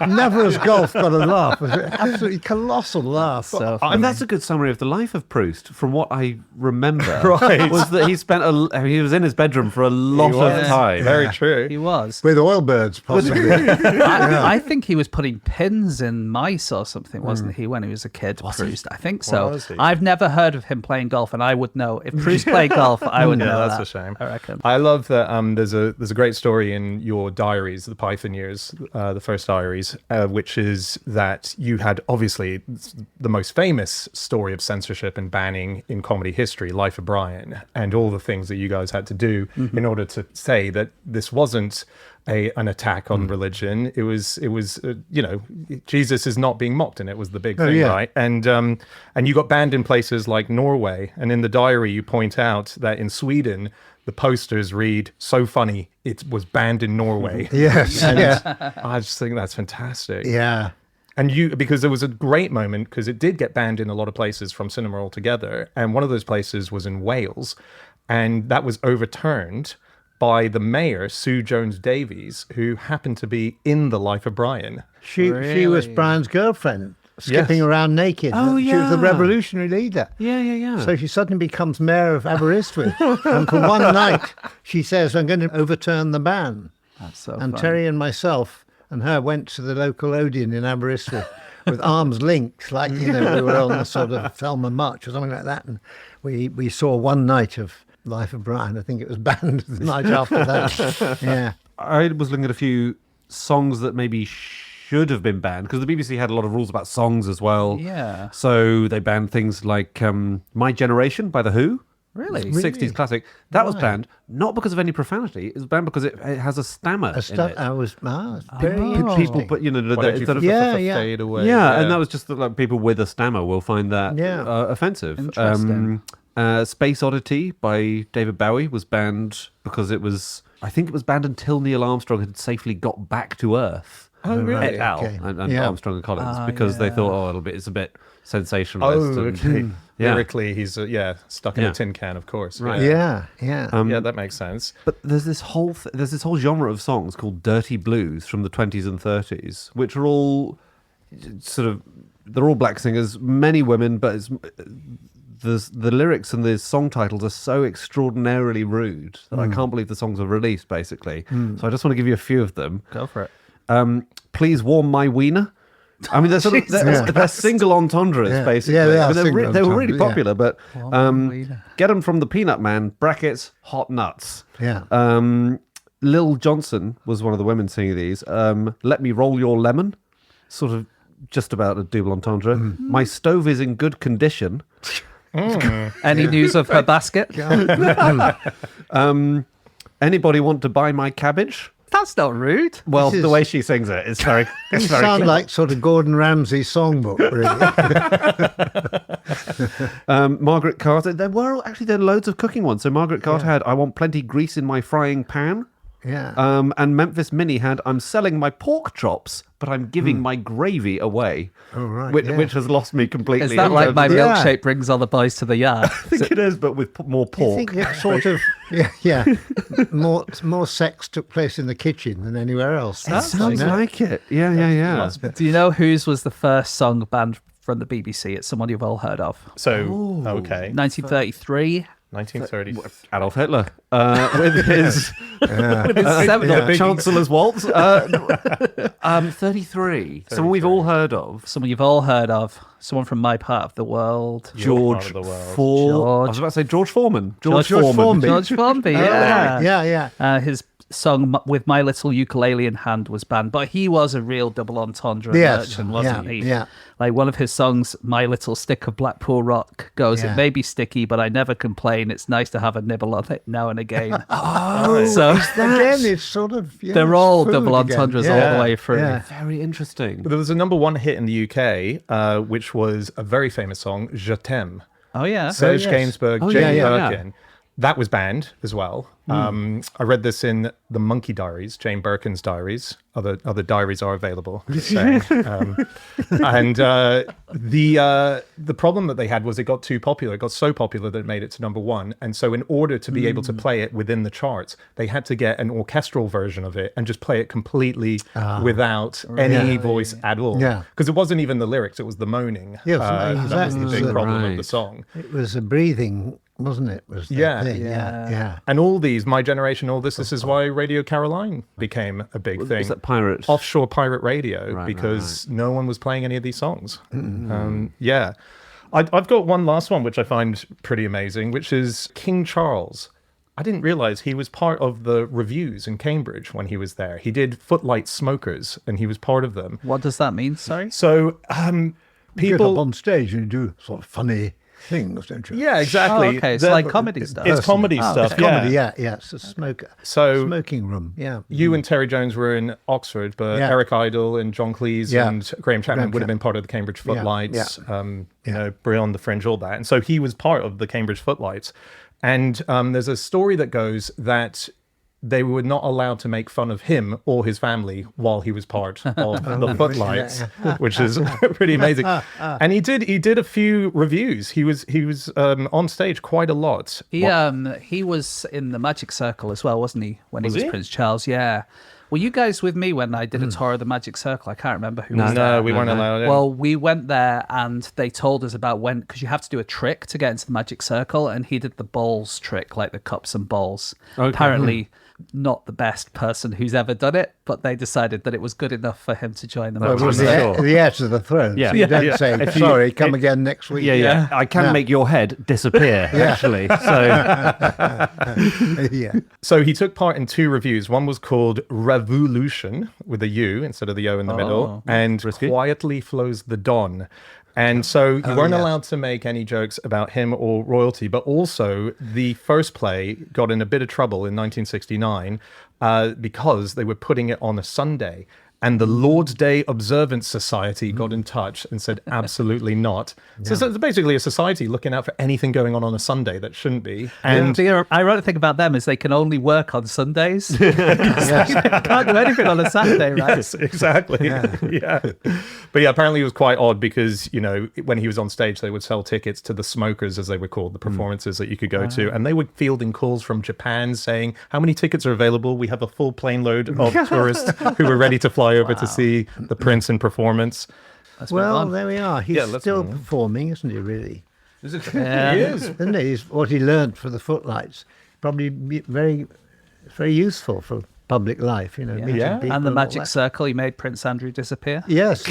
Speaker 4: Never has golf got a laugh. It was an absolutely colossal laugh.
Speaker 5: And that's a good summary of the life of Proust, from what I remember.
Speaker 3: Right.
Speaker 5: Was that he was in his bedroom for a lot of time.
Speaker 3: Very true.
Speaker 1: He was.
Speaker 4: With oil birds, possibly.
Speaker 1: I think he was putting pins in mice or something, wasn't he, when he was a kid, Proust? I think so.
Speaker 3: Was he?
Speaker 1: I've never heard of him playing golf, and I would know. If Proust played golf, I would know
Speaker 3: that's
Speaker 1: that.
Speaker 3: a shame.
Speaker 1: I reckon.
Speaker 3: I love that there's a great story in your diaries, the Python years, the first diaries, which is that you had obviously the most famous story of censorship and banning in comedy history, Life of Brian, and all the things that you guys had to do in order to say that this wasn't an attack on religion. It was Jesus is not being mocked, and it was the big thing, right? And you got banned in places like Norway, and in the diary you point out that in Sweden the posters read, "So funny, it was banned in Norway."
Speaker 4: Yes.
Speaker 3: And
Speaker 4: Yeah.
Speaker 3: I just think that's fantastic.
Speaker 4: Yeah.
Speaker 3: And because there was a great moment, because it did get banned in a lot of places from cinema altogether. And one of those places was in Wales. And that was overturned by the mayor, Sue Jones-Davies, who happened to be in The Life of Brian.
Speaker 4: She was Brian's girlfriend, skipping around naked.
Speaker 5: Oh,
Speaker 4: She was the
Speaker 5: yeah.
Speaker 4: revolutionary leader.
Speaker 5: Yeah.
Speaker 4: So she suddenly becomes mayor of Aberystwyth. And for one night, she says, "I'm going to overturn the ban."
Speaker 1: That's so
Speaker 4: And
Speaker 1: funny.
Speaker 4: Terry and myself and her went to the local Odeon in Aberystwyth with arms linked, like, we were on the sort of Thelma March or something like that. And we saw one night of Life of Brian. I think it was banned the night after that. Yeah.
Speaker 5: I was looking at a few songs that maybe should have been banned, because the BBC had a lot of rules about songs as well.
Speaker 1: Yeah.
Speaker 5: So they banned things like My Generation by The Who.
Speaker 1: Really?
Speaker 5: 60s classic. That was banned, not because of any profanity. It was banned because it has a stammer in it.
Speaker 4: I was very
Speaker 5: People,
Speaker 4: interesting.
Speaker 5: but
Speaker 3: Why don't you
Speaker 5: sort of,
Speaker 3: fade away?
Speaker 5: yeah, and that was just that, like, people with a stammer will find that
Speaker 4: Yeah.
Speaker 5: offensive.
Speaker 1: Interesting.
Speaker 5: Space Oddity by David Bowie was banned because it was I think it was banned until Neil Armstrong had safely got back to Earth.
Speaker 3: Oh, really?
Speaker 5: Et al.
Speaker 4: Okay.
Speaker 5: And
Speaker 4: Yeah.
Speaker 5: Armstrong and Collins, because they thought, it's a bit sensationalized.
Speaker 3: Oh,
Speaker 5: and-
Speaker 3: okay.
Speaker 5: Yeah.
Speaker 3: Lyrically, he's stuck in
Speaker 5: Yeah.
Speaker 3: a tin can, of course.
Speaker 5: Right.
Speaker 3: Yeah,
Speaker 4: Yeah.
Speaker 3: yeah, that makes sense.
Speaker 5: But there's this whole genre of songs called dirty blues from the 20s and 30s, which are all they're all black singers, many women, but the lyrics and the song titles are so extraordinarily rude that I can't believe the songs are released, basically. So I just want to give you a few of them.
Speaker 1: Go for it.
Speaker 5: Please warm my wiener. I mean, they're single entendres,
Speaker 4: Yeah.
Speaker 5: basically.
Speaker 4: Yeah, they are
Speaker 5: I mean,
Speaker 4: single
Speaker 5: they were really
Speaker 4: entendres, yeah.
Speaker 5: popular, but
Speaker 1: wiener.
Speaker 5: get them from the Peanut Man, brackets, hot nuts.
Speaker 4: Yeah.
Speaker 5: Lil Johnson was one of the women singing these. Let me roll your lemon, sort of just about a double entendre. My stove is in good condition.
Speaker 1: Any news of her basket?
Speaker 5: Anybody want to buy my cabbage?
Speaker 1: That's not rude.
Speaker 5: Well,
Speaker 4: This
Speaker 5: the
Speaker 4: is-
Speaker 5: way she sings it, it's very. It's
Speaker 4: You
Speaker 5: very
Speaker 4: sound
Speaker 5: clever.
Speaker 4: like sort of Gordon Ramsay songbook, really.
Speaker 5: Margaret Carter. There were loads of cooking ones. So Margaret Carter had "I want plenty grease in my frying pan."
Speaker 4: Yeah.
Speaker 5: And Memphis Minnie had "I'm selling my pork chops, but I'm giving my gravy away."
Speaker 4: Oh, right,
Speaker 5: Which has lost me completely.
Speaker 1: Is that like my
Speaker 4: Yeah.
Speaker 1: milkshake brings all the boys to the yard?
Speaker 5: I think it is, but with more
Speaker 4: I
Speaker 5: pork.
Speaker 4: think it sort of, yeah. More sex took place in the kitchen than anywhere else.
Speaker 5: It sounds like it. Yeah.
Speaker 1: Do you know whose was the first song banned from the BBC? It's someone you've all heard of.
Speaker 3: So, okay.
Speaker 1: 1933.
Speaker 3: 1930.
Speaker 5: Adolf Hitler with his
Speaker 1: Seminal
Speaker 5: Chancellor's Waltz. 33. Someone we've all heard of.
Speaker 1: Someone you've all heard of. Someone from my part of the world.
Speaker 5: George
Speaker 3: part of the world.
Speaker 5: Ford. I was about to say George Foreman.
Speaker 1: George
Speaker 4: Formby.
Speaker 1: George Formby, yeah.
Speaker 4: Yeah.
Speaker 1: His song "With My Little Ukulele in Hand" was banned, but he was a real double entendre
Speaker 4: Yes,
Speaker 1: merchant, wasn't he?
Speaker 4: yeah.
Speaker 1: Like one of his songs, "My Little Stick of Blackpool Rock," goes,
Speaker 4: Yeah.
Speaker 1: "It may be sticky, but I never complain. It's nice to have a nibble on it now and again." So
Speaker 4: Again, it's sort of... Yeah,
Speaker 1: they're
Speaker 4: it's
Speaker 1: all
Speaker 4: food
Speaker 1: double
Speaker 4: again.
Speaker 1: entendres
Speaker 4: Yeah.
Speaker 1: all the way through.
Speaker 4: Yeah.
Speaker 5: Very interesting.
Speaker 3: There was a number one hit in the UK, which was a very famous song, Je t'aime.
Speaker 1: Oh yeah.
Speaker 3: Serge
Speaker 4: yes.
Speaker 3: Gainsbourg,
Speaker 5: Oh,
Speaker 3: Jane
Speaker 5: yeah, yeah.
Speaker 3: Birkin. That was banned as well. I read this in the Monkey Diaries, Jane Birkin's diaries. Other diaries are available. Just saying. And the problem that they had was it got too popular. It got so popular that it made it to number one. And so in order to be able to play it within the charts, they had to get an orchestral version of it and just play it completely without any voice at all.
Speaker 4: Yeah.
Speaker 3: Because it wasn't even the lyrics, it was the moaning.
Speaker 4: Yes,
Speaker 3: That was the
Speaker 4: exactly.
Speaker 3: big problem of the
Speaker 5: Right.
Speaker 3: song.
Speaker 4: It was a breathing, wasn't it? Was the
Speaker 3: Yeah.
Speaker 4: thing. Yeah.
Speaker 3: And all these, My Generation, all this is why Radio Caroline became a big thing.
Speaker 5: Was that pirate?
Speaker 3: Offshore pirate radio,
Speaker 5: Right,
Speaker 3: because no one was playing any of these songs. Yeah. I've got one last one, which I find pretty amazing, which is King Charles. I didn't realize he was part of the reviews in Cambridge when he was there. He did Footlight Smokers, and he was part of them.
Speaker 1: What does that mean? Sorry.
Speaker 3: So
Speaker 4: You get up
Speaker 3: people...
Speaker 4: on stage and you do sort of funny things, don't you?
Speaker 3: Yeah, exactly.
Speaker 1: Oh, okay. It's
Speaker 3: The-
Speaker 1: like comedy stuff.
Speaker 3: It's comedy
Speaker 1: Oh,
Speaker 3: stuff,
Speaker 1: okay.
Speaker 4: Comedy, yeah. It's a smoker.
Speaker 3: So-
Speaker 4: smoking room, yeah.
Speaker 3: You and Terry Jones were in Oxford, but
Speaker 4: Yeah.
Speaker 3: Eric Idle and John Cleese
Speaker 4: Yeah.
Speaker 3: and Graham Chapman
Speaker 4: Graham
Speaker 3: would have been
Speaker 4: Chapman.
Speaker 3: part of the Cambridge
Speaker 4: Yeah.
Speaker 3: Footlights,
Speaker 4: Yeah.
Speaker 3: you know, Beyond the Fringe, all that. And so he was part of the Cambridge Footlights. And there's a story that goes that they were not allowed to make fun of him or his family while he was part of the Footlights, which is pretty amazing. And he did a few reviews. He was on stage quite a lot.
Speaker 1: He was in the Magic Circle as well, wasn't he? When
Speaker 3: Was
Speaker 1: he was
Speaker 3: he?
Speaker 1: Prince Charles, yeah. Were you guys with me when I did a tour of the Magic Circle? I can't remember who was there.
Speaker 3: No, we weren't allowed in.
Speaker 1: Well, we went there and they told us about when, because you have to do a trick to get into the Magic Circle, and he did the bowls trick, like the cups and bowls.
Speaker 5: Okay.
Speaker 1: Apparently, not the best person who's ever done it, but they decided that it was good enough for him to join the
Speaker 4: Well,
Speaker 1: Magic
Speaker 4: it was
Speaker 1: Circle.
Speaker 4: the heir to the throne.
Speaker 5: Yeah.
Speaker 4: So you don't
Speaker 5: Yeah.
Speaker 4: say,
Speaker 5: If you-
Speaker 4: sorry, come again next week.
Speaker 5: Yeah. I can make your head disappear, actually. So
Speaker 4: Yeah.
Speaker 3: So he took part in two reviews. One was called Revolution, with a U instead of the O in the middle, and
Speaker 5: risky.
Speaker 3: Quietly Flows the Don. And so you weren't
Speaker 4: yes.
Speaker 3: allowed to make any jokes about him or royalty, but also the first play got in a bit of trouble in 1969 because they were putting it on a Sunday. And the Lord's Day Observance Society got in touch and said, absolutely not. So it's basically a society looking out for anything going on a Sunday that shouldn't be. And
Speaker 1: The ironic thing about them is they can only work on Sundays. They can't do anything on a Saturday, right?
Speaker 3: yes, exactly. Yeah. But yeah, apparently it was quite odd because, you know, when he was on stage, they would sell tickets to the smokers, as they were called, the performances that you could go to. And they were fielding calls from Japan saying, how many tickets are available? We have a full plane load of tourists who were ready to fly over to see the Prince in performance.
Speaker 4: Well, there we are. He's
Speaker 3: let's
Speaker 4: still
Speaker 3: move on.
Speaker 4: performing, isn't he, really?
Speaker 3: He is.
Speaker 4: Isn't he? He's what he learned for the footlights. Probably very useful for public life, you know, meeting
Speaker 3: Yeah.
Speaker 4: people
Speaker 1: And the
Speaker 4: all
Speaker 1: magic
Speaker 4: that.
Speaker 1: circle, he made Prince Andrew disappear.
Speaker 4: Yes.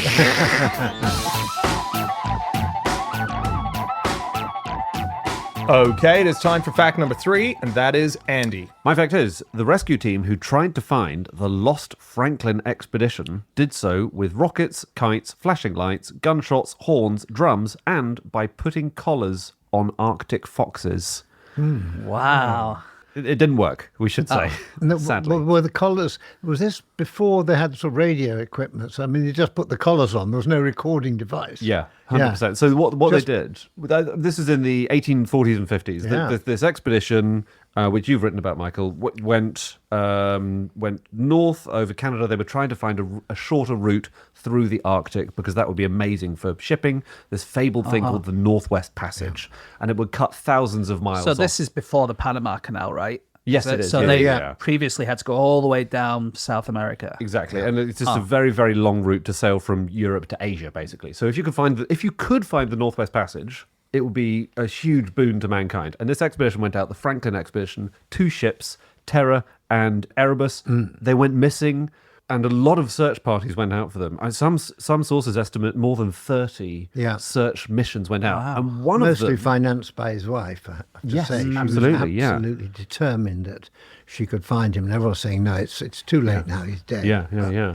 Speaker 3: Okay, it is time for fact number 3, and that is Andy.
Speaker 5: My fact is, the rescue team who tried to find the lost Franklin expedition did so with rockets, kites, flashing lights, gunshots, horns, drums, and by putting collars on Arctic foxes.
Speaker 1: Wow.
Speaker 5: It didn't work, we should say,
Speaker 4: No,
Speaker 5: sadly.
Speaker 4: were the collars, was this before they had sort of radio equipment? So, I mean, you just put the collars on. There was no recording device.
Speaker 5: Yeah, 100%. So what
Speaker 4: Just-
Speaker 5: they did, this is in the 1840s and 50s.
Speaker 4: Yeah.
Speaker 5: This expedition, which you've written about, Michael, went north over Canada. They were trying to find a shorter route through the Arctic because that would be amazing for shipping. This fabled thing called the Northwest Passage, and it would cut thousands of miles
Speaker 1: So
Speaker 5: off.
Speaker 1: this is before the Panama Canal, right?
Speaker 5: Yes, it is.
Speaker 1: So
Speaker 5: Yeah,
Speaker 1: they
Speaker 5: yeah.
Speaker 1: previously had to go all the way down South America.
Speaker 5: Exactly, and it's just a very, very long route to sail from Europe to Asia, basically. So if you could find the Northwest Passage, it would be a huge boon to mankind. And this expedition went out, the Franklin expedition, 2 ships, Terror and Erebus. They went missing, and a lot of search parties went out for them. And some sources estimate more than 30 search missions went out, and one
Speaker 4: Mostly
Speaker 5: of them.
Speaker 4: financed by his wife, I have to
Speaker 5: Yes,
Speaker 4: say. She
Speaker 5: absolutely,
Speaker 4: was
Speaker 5: yeah.
Speaker 4: absolutely determined that she could find him. And everyone was saying, no, it's too late now, he's dead.
Speaker 5: Yeah.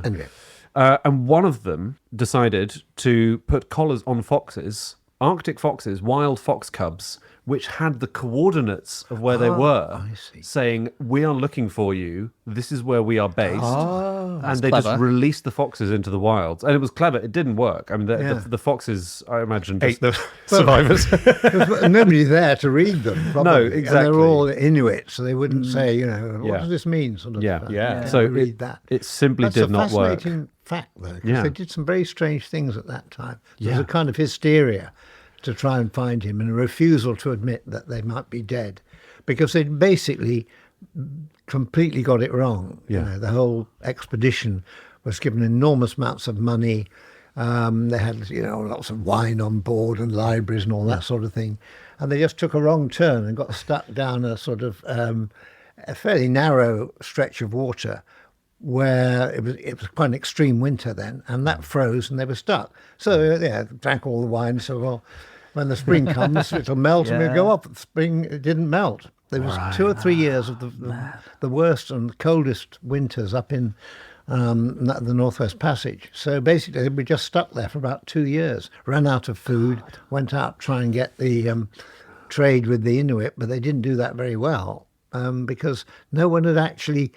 Speaker 4: Anyway.
Speaker 5: And one of them decided to put collars on foxes, Arctic foxes, wild fox cubs, which had the coordinates of where they were,
Speaker 4: I see.
Speaker 5: saying, we are looking for you, this is where we are based. And they
Speaker 1: clever.
Speaker 5: just released the foxes into the wilds. And it was clever. It didn't work. I mean, the foxes, I imagine,
Speaker 3: Ate
Speaker 5: just...
Speaker 3: the survivors.
Speaker 4: There was nobody there to read them. Probably.
Speaker 5: No,
Speaker 4: And they
Speaker 5: exactly.
Speaker 4: were all Inuit, so they wouldn't say, you know, what
Speaker 5: Yeah.
Speaker 4: does this mean? Sort of.
Speaker 3: Yeah.
Speaker 5: So
Speaker 4: read that.
Speaker 5: it simply
Speaker 4: That's
Speaker 5: did
Speaker 4: a
Speaker 5: not work.
Speaker 4: fascinating fact, though, because
Speaker 5: Yeah.
Speaker 4: they did some very strange things at that time. There was
Speaker 5: Yeah.
Speaker 4: a kind of hysteria to try and find him and a refusal to admit that they might be dead because they'd basically completely got it wrong.
Speaker 5: Yeah.
Speaker 4: You know, the whole expedition was given enormous amounts of money. They had, you know, lots of wine on board and libraries and all that sort of thing. And they just took a wrong turn and got stuck down a sort of a fairly narrow stretch of water where it was quite an extreme winter then, and that froze and they were stuck. So, drank all the wine. So, well, when the spring comes, it'll melt and we'll go up. The spring, it didn't melt. There was 2 or 3 years of the worst and coldest winters up in the Northwest Passage. So basically, we just stuck there for about 2 years. Ran out of food, went out to try and get the trade with the Inuit, but they didn't do that very well because no one had actually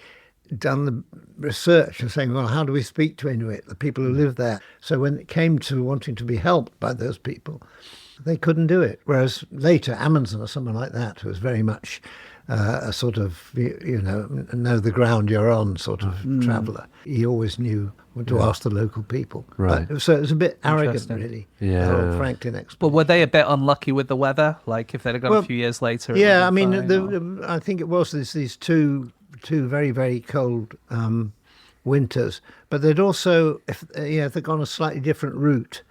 Speaker 4: done the research and saying, well, how do we speak to Inuit, the people who live there? So when it came to wanting to be helped by those people, they couldn't do it. Whereas later, Amundsen or someone like that, who was very much a sort of, know the ground you're on sort of traveller, he always knew what to ask the local people.
Speaker 5: Right.
Speaker 4: So it was a bit arrogant,
Speaker 1: Interesting.
Speaker 4: really,
Speaker 5: Yeah.
Speaker 4: the whole Franklin expedition.
Speaker 1: But were they a bit unlucky with the weather? Like if they'd have gone
Speaker 4: Well,
Speaker 1: a few years later? it
Speaker 4: Yeah, I
Speaker 1: would've
Speaker 4: mean,
Speaker 1: been fine, or-
Speaker 4: I think it was these two very, very cold winters. But they'd also, if they'd gone a slightly different route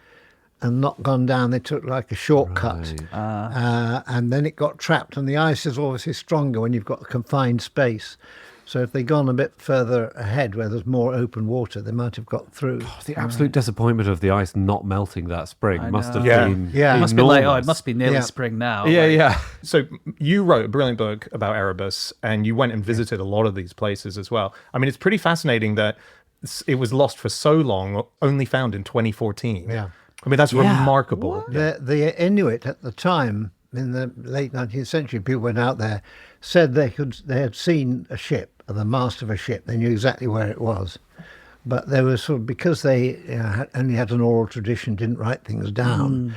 Speaker 4: and not gone down, they took like a shortcut. And then it got trapped. And the ice is obviously stronger when you've got a confined space. So if they'd gone a bit further ahead where there's more open water, they might have got through.
Speaker 5: The absolute disappointment of the ice not melting that spring
Speaker 1: I
Speaker 5: must have
Speaker 1: know.
Speaker 3: Yeah.
Speaker 5: been
Speaker 4: Yeah.
Speaker 1: It must be like,
Speaker 5: enormous.
Speaker 1: it must be nearly
Speaker 4: Yeah.
Speaker 1: spring now.
Speaker 5: Yeah,
Speaker 1: like-
Speaker 5: yeah.
Speaker 3: So you wrote a brilliant book about Erebus, and you went and visited a lot of these places as well. I mean, it's pretty fascinating that it was lost for so long, only found in 2014.
Speaker 4: Yeah.
Speaker 3: I mean, that's remarkable.
Speaker 4: The Inuit at the time, in the late 19th century, people went out there, said they had seen a ship, the mast of a ship. They knew exactly where it was. But there was sort of, because they only had an oral tradition, didn't write things down,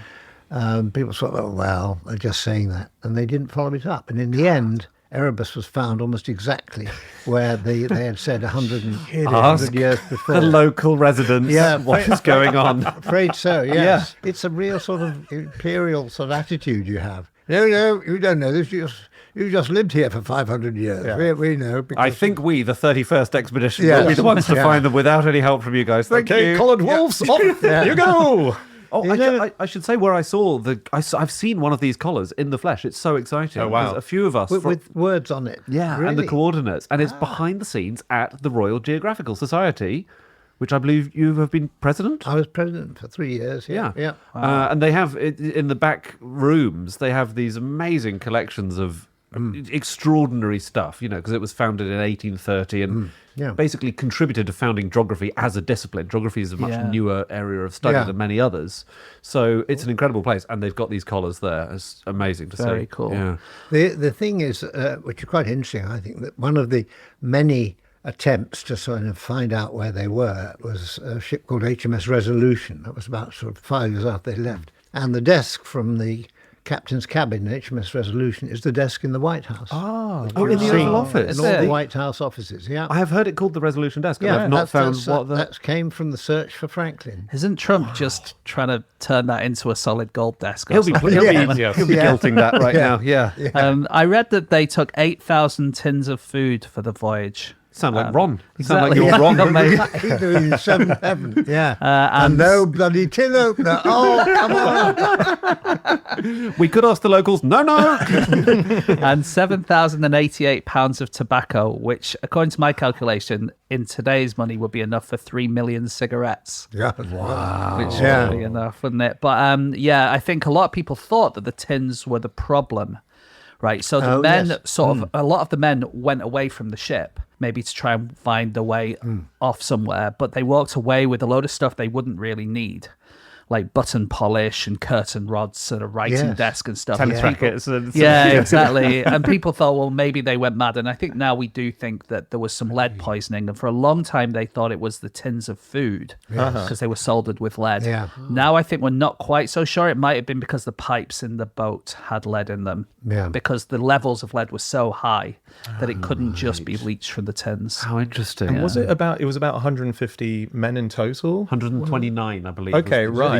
Speaker 4: people thought, oh, well, they're just saying that. And they didn't follow it up. And in the end, Erebus was found almost exactly where they had said 100 years before.
Speaker 2: The local residents, what is going on?
Speaker 4: Afraid so, yes. Yeah. It's a real sort of imperial sort of attitude you have. No, you don't know this. You just lived here for 500 years. Yeah. We know.
Speaker 2: I think we, the 31st expedition, will be the ones to find them without any help from you guys. Thank you.
Speaker 3: Coloured wolves, off you go.
Speaker 2: Oh, I should say where I saw I've seen one of these collars in the flesh. It's so exciting.
Speaker 3: Oh, wow.
Speaker 2: There's a few of us.
Speaker 4: With words on it.
Speaker 2: Yeah,
Speaker 4: really?
Speaker 2: and the coordinates. And it's behind the scenes at the Royal Geographical Society, which I believe you have been president?
Speaker 4: I was president for 3 years, yeah.
Speaker 2: Wow. And they have, in the back rooms, they have these amazing collections of extraordinary stuff, because it was founded in 1830 and basically contributed to founding geography as a discipline. Geography is a much newer area of study than many others. So it's an incredible place, and they've got these collars there. It's amazing to see.
Speaker 1: Very cool.
Speaker 2: Yeah.
Speaker 4: The thing is, which is quite interesting, I think, that one of the many attempts to sort of find out where they were was a ship called HMS Resolution. That was about sort of 5 years after they left. And the desk from the captain's cabin in HMS Resolution is the desk in the White House.
Speaker 2: In the Oval Office.
Speaker 4: In all the White House offices, yeah.
Speaker 2: I have heard it called the Resolution Desk. Yeah, I've not found what
Speaker 4: that came from the search for Franklin.
Speaker 1: Isn't Trump just trying to turn that into a solid gold desk?
Speaker 2: He'll be guilting that right now. Yeah.
Speaker 1: I read that they took 8,000 tins of food for the voyage.
Speaker 2: Sound like Ron.
Speaker 1: Exactly.
Speaker 2: Sound like you're Ron.
Speaker 4: He's doing the seventh heaven. Yeah. And no bloody tin opener. Oh, come on.
Speaker 2: We could ask the locals. No.
Speaker 1: And 7,088 pounds of tobacco, which, according to my calculation, in today's money would be enough for 3 million cigarettes.
Speaker 4: Yeah. Wow.
Speaker 1: Which would be enough, wouldn't it? But I think a lot of people thought that the tins were the problem. Right, so the men a lot of the men went away from the ship, maybe to try and find a way off somewhere, but they walked away with a load of stuff they wouldn't really need, like button polish and curtain rods and a writing desk and stuff.
Speaker 2: Tennis rackets.
Speaker 1: Exactly. And people thought, well, maybe they went mad. And I think now we do think that there was some lead poisoning. And for a long time, they thought it was the tins of food because they were soldered with lead.
Speaker 4: Yeah.
Speaker 1: Now I think we're not quite so sure. It might have been because the pipes in the boat had lead in them.
Speaker 4: Yeah.
Speaker 1: Because the levels of lead were so high that it couldn't just be leached from the tins.
Speaker 2: How interesting.
Speaker 3: And was it about 150 men in total?
Speaker 2: 129, I believe.
Speaker 3: Okay, right.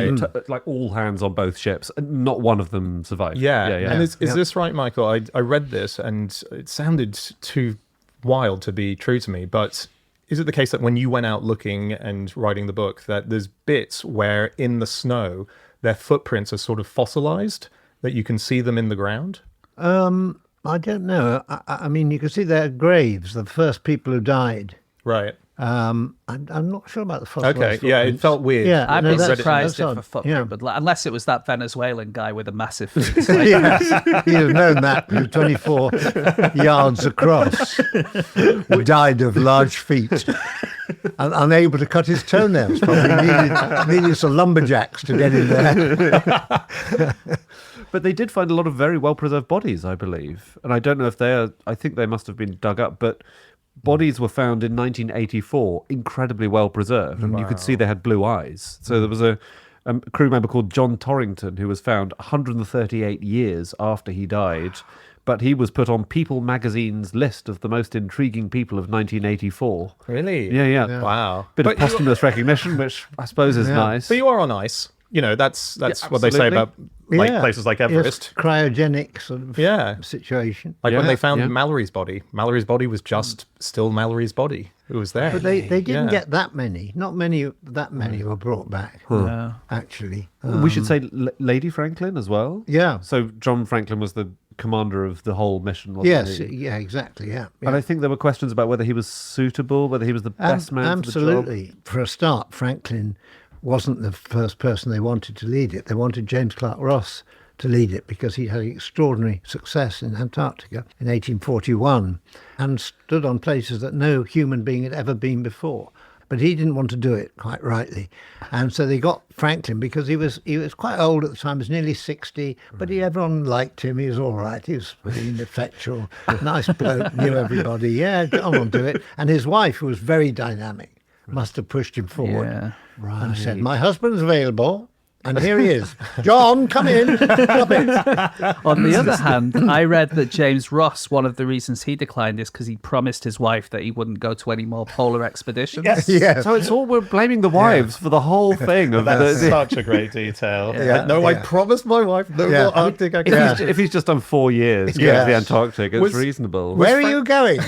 Speaker 2: Like all hands on both ships. Not one of them survived.
Speaker 3: Yeah. And is this right, Michael? I read this and it sounded too wild to be true to me, but is it the case that when you went out looking and writing the book that there's bits where in the snow their footprints are sort of fossilized, that you can see them in the ground?
Speaker 4: I don't know. I mean, you can see their graves, the first people who died.
Speaker 3: Right.
Speaker 4: I'm not sure about the fossilized
Speaker 3: footprints. It felt weird.
Speaker 1: Yeah, I'd be surprised if a footprint, but unless it was that Venezuelan guy with a massive feet.
Speaker 4: Yes, he'd have known that, 24 yards across, who died of large feet, unable to cut his toenails. Probably needed some lumberjacks to get in there.
Speaker 2: But they did find a lot of very well-preserved bodies, I believe. And I don't know if I think they must have been dug up, but bodies were found in 1984, incredibly well preserved, and you could see they had blue eyes. So there was a crew member called John Torrington who was found 138 years after he died, but he was put on People magazine's list of the most intriguing people of 1984.
Speaker 3: Really?
Speaker 2: Yeah.
Speaker 3: Wow.
Speaker 2: Bit of posthumous recognition, which I suppose is nice.
Speaker 3: But you are on ice. That's what they say about places like Everest.
Speaker 4: Yes, cryogenic sort of situation.
Speaker 3: Like when they found Mallory's body was just still Mallory's body. It was there.
Speaker 4: But they didn't get that many. Not that many were brought back, actually.
Speaker 2: We should say Lady Franklin as well.
Speaker 4: Yeah.
Speaker 2: So John Franklin was the commander of the whole mission, wasn't he?
Speaker 4: Yes, yeah, exactly, yeah.
Speaker 2: And I think there were questions about whether he was suitable, whether he was the best man for the job.
Speaker 4: Absolutely. For a start, Franklin wasn't the first person they wanted to lead it. They wanted James Clark Ross to lead it because he had extraordinary success in Antarctica in 1841 and stood on places that no human being had ever been before. But he didn't want to do it, quite rightly. And so they got Franklin because he was quite old at the time. He was nearly 60, but everyone liked him. He was all right. He was pretty ineffectual, nice bloke, knew everybody. Yeah, John will do it. And his wife, who was very dynamic, must have pushed him forward.
Speaker 1: Yeah.
Speaker 4: And said, "My husband's available." And here he is. "John, come in." Stop it.
Speaker 1: On the other hand, I read that James Ross, one of the reasons he declined is because he promised his wife that he wouldn't go to any more polar expeditions.
Speaker 4: Yeah.
Speaker 5: So it's all we're blaming the wives for the whole thing. Of
Speaker 3: That's such a great detail.
Speaker 4: Yeah.
Speaker 3: No, I
Speaker 4: Yeah.
Speaker 3: promised my wife no
Speaker 4: Yeah.
Speaker 3: more Arctic
Speaker 5: If,
Speaker 3: activities.
Speaker 5: if he's just done 4 years going
Speaker 4: Yeah.
Speaker 5: to the Antarctic, it's
Speaker 3: Was-
Speaker 5: reasonable.
Speaker 4: Where are you going?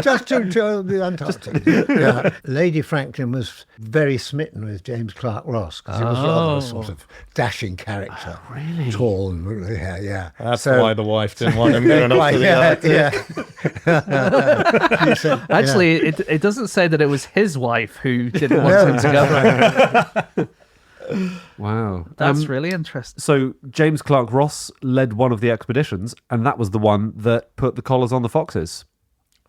Speaker 4: Just to the Antarctic. Yeah. Lady Franklin was very smitten with James Clark Ross because he was rather a sort of dashing character. Really? Tall and yeah.
Speaker 3: That's why the wife didn't want him going up to the Arctic.
Speaker 4: He said,
Speaker 1: Actually, it doesn't say that it was his wife who didn't want him to go.
Speaker 5: Wow.
Speaker 1: That's really interesting.
Speaker 5: So James Clark Ross led one of the expeditions, and that was the one that put the collars on the foxes.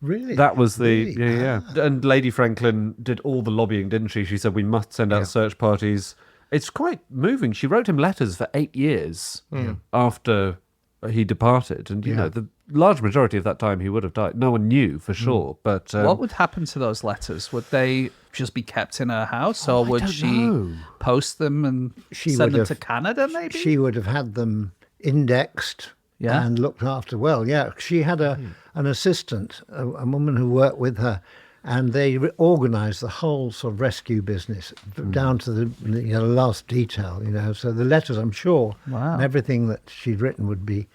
Speaker 4: Really?
Speaker 5: That was the
Speaker 4: Really?
Speaker 5: yeah. And Lady Franklin did all the lobbying, didn't she? She said we must send out search parties. It's quite moving. She wrote him letters for 8 years after he departed, and you know the large majority of that time he would have died. No one knew for sure, but
Speaker 1: What would happen to those letters? Would they just be kept in her house, or would
Speaker 5: don't
Speaker 1: she
Speaker 5: know.
Speaker 1: post them and
Speaker 4: She
Speaker 1: send
Speaker 4: would
Speaker 1: them
Speaker 4: have-
Speaker 1: to Canada, maybe?
Speaker 4: She would have had them indexed
Speaker 1: Yeah.
Speaker 4: and looked after well. Yeah, she had an assistant, a woman who worked with her, and they organised the whole sort of rescue business down to the last detail. So the letters, I'm sure,
Speaker 1: Wow.
Speaker 4: and everything that she'd written would be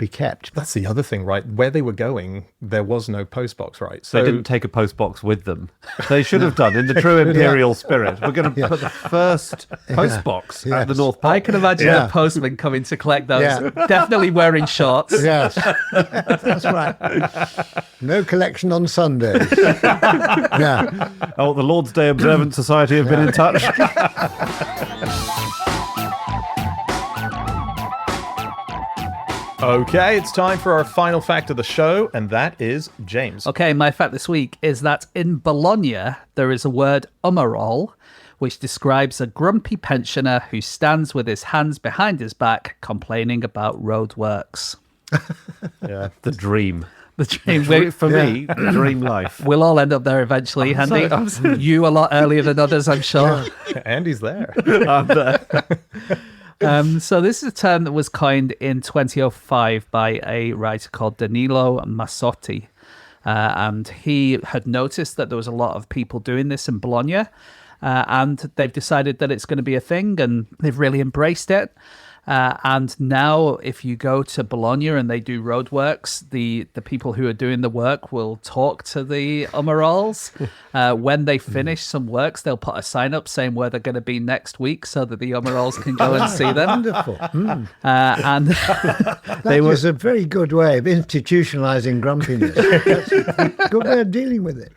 Speaker 4: kept.
Speaker 3: That's the other thing, right? Where they were going, there was no postbox, right? So
Speaker 5: they didn't take a post box with them. They should have done in the true imperial spirit. We're going to put the first post box at the
Speaker 4: Yes.
Speaker 5: North Pole.
Speaker 1: I can imagine
Speaker 4: Yeah.
Speaker 1: a postman coming to collect those,
Speaker 4: Yeah.
Speaker 1: definitely wearing shorts.
Speaker 4: Yes, that's right. No collection on Sundays. Yeah.
Speaker 5: Oh, the Lord's Day Observant Society have been in touch.
Speaker 3: Okay, it's time for our final fact of the show, and that is James.
Speaker 1: Okay, my fact this week is that in Bologna, there is a word umarol, which describes a grumpy pensioner who stands with his hands behind his back complaining about roadworks.
Speaker 3: Yeah.
Speaker 5: The dream.
Speaker 1: The dream.
Speaker 5: For me, the dream life.
Speaker 1: We'll all end up there eventually, Andy. You a lot earlier than others, I'm sure.
Speaker 3: Andy's there.
Speaker 1: So this is a term that was coined in 2005 by a writer called Danilo Massotti. And he had noticed that there was a lot of people doing this in Bologna. And they've decided that it's going to be a thing, and they've really embraced it. And now, if you go to Bologna and they do roadworks, the people who are doing the work will talk to the umarols. When they finish some works, they'll put a sign up saying where they're going to be next week so that the umarols can go and see them.
Speaker 4: Wonderful.
Speaker 1: And
Speaker 4: That was a very good way of institutionalizing grumpiness. That's a good way of dealing with it.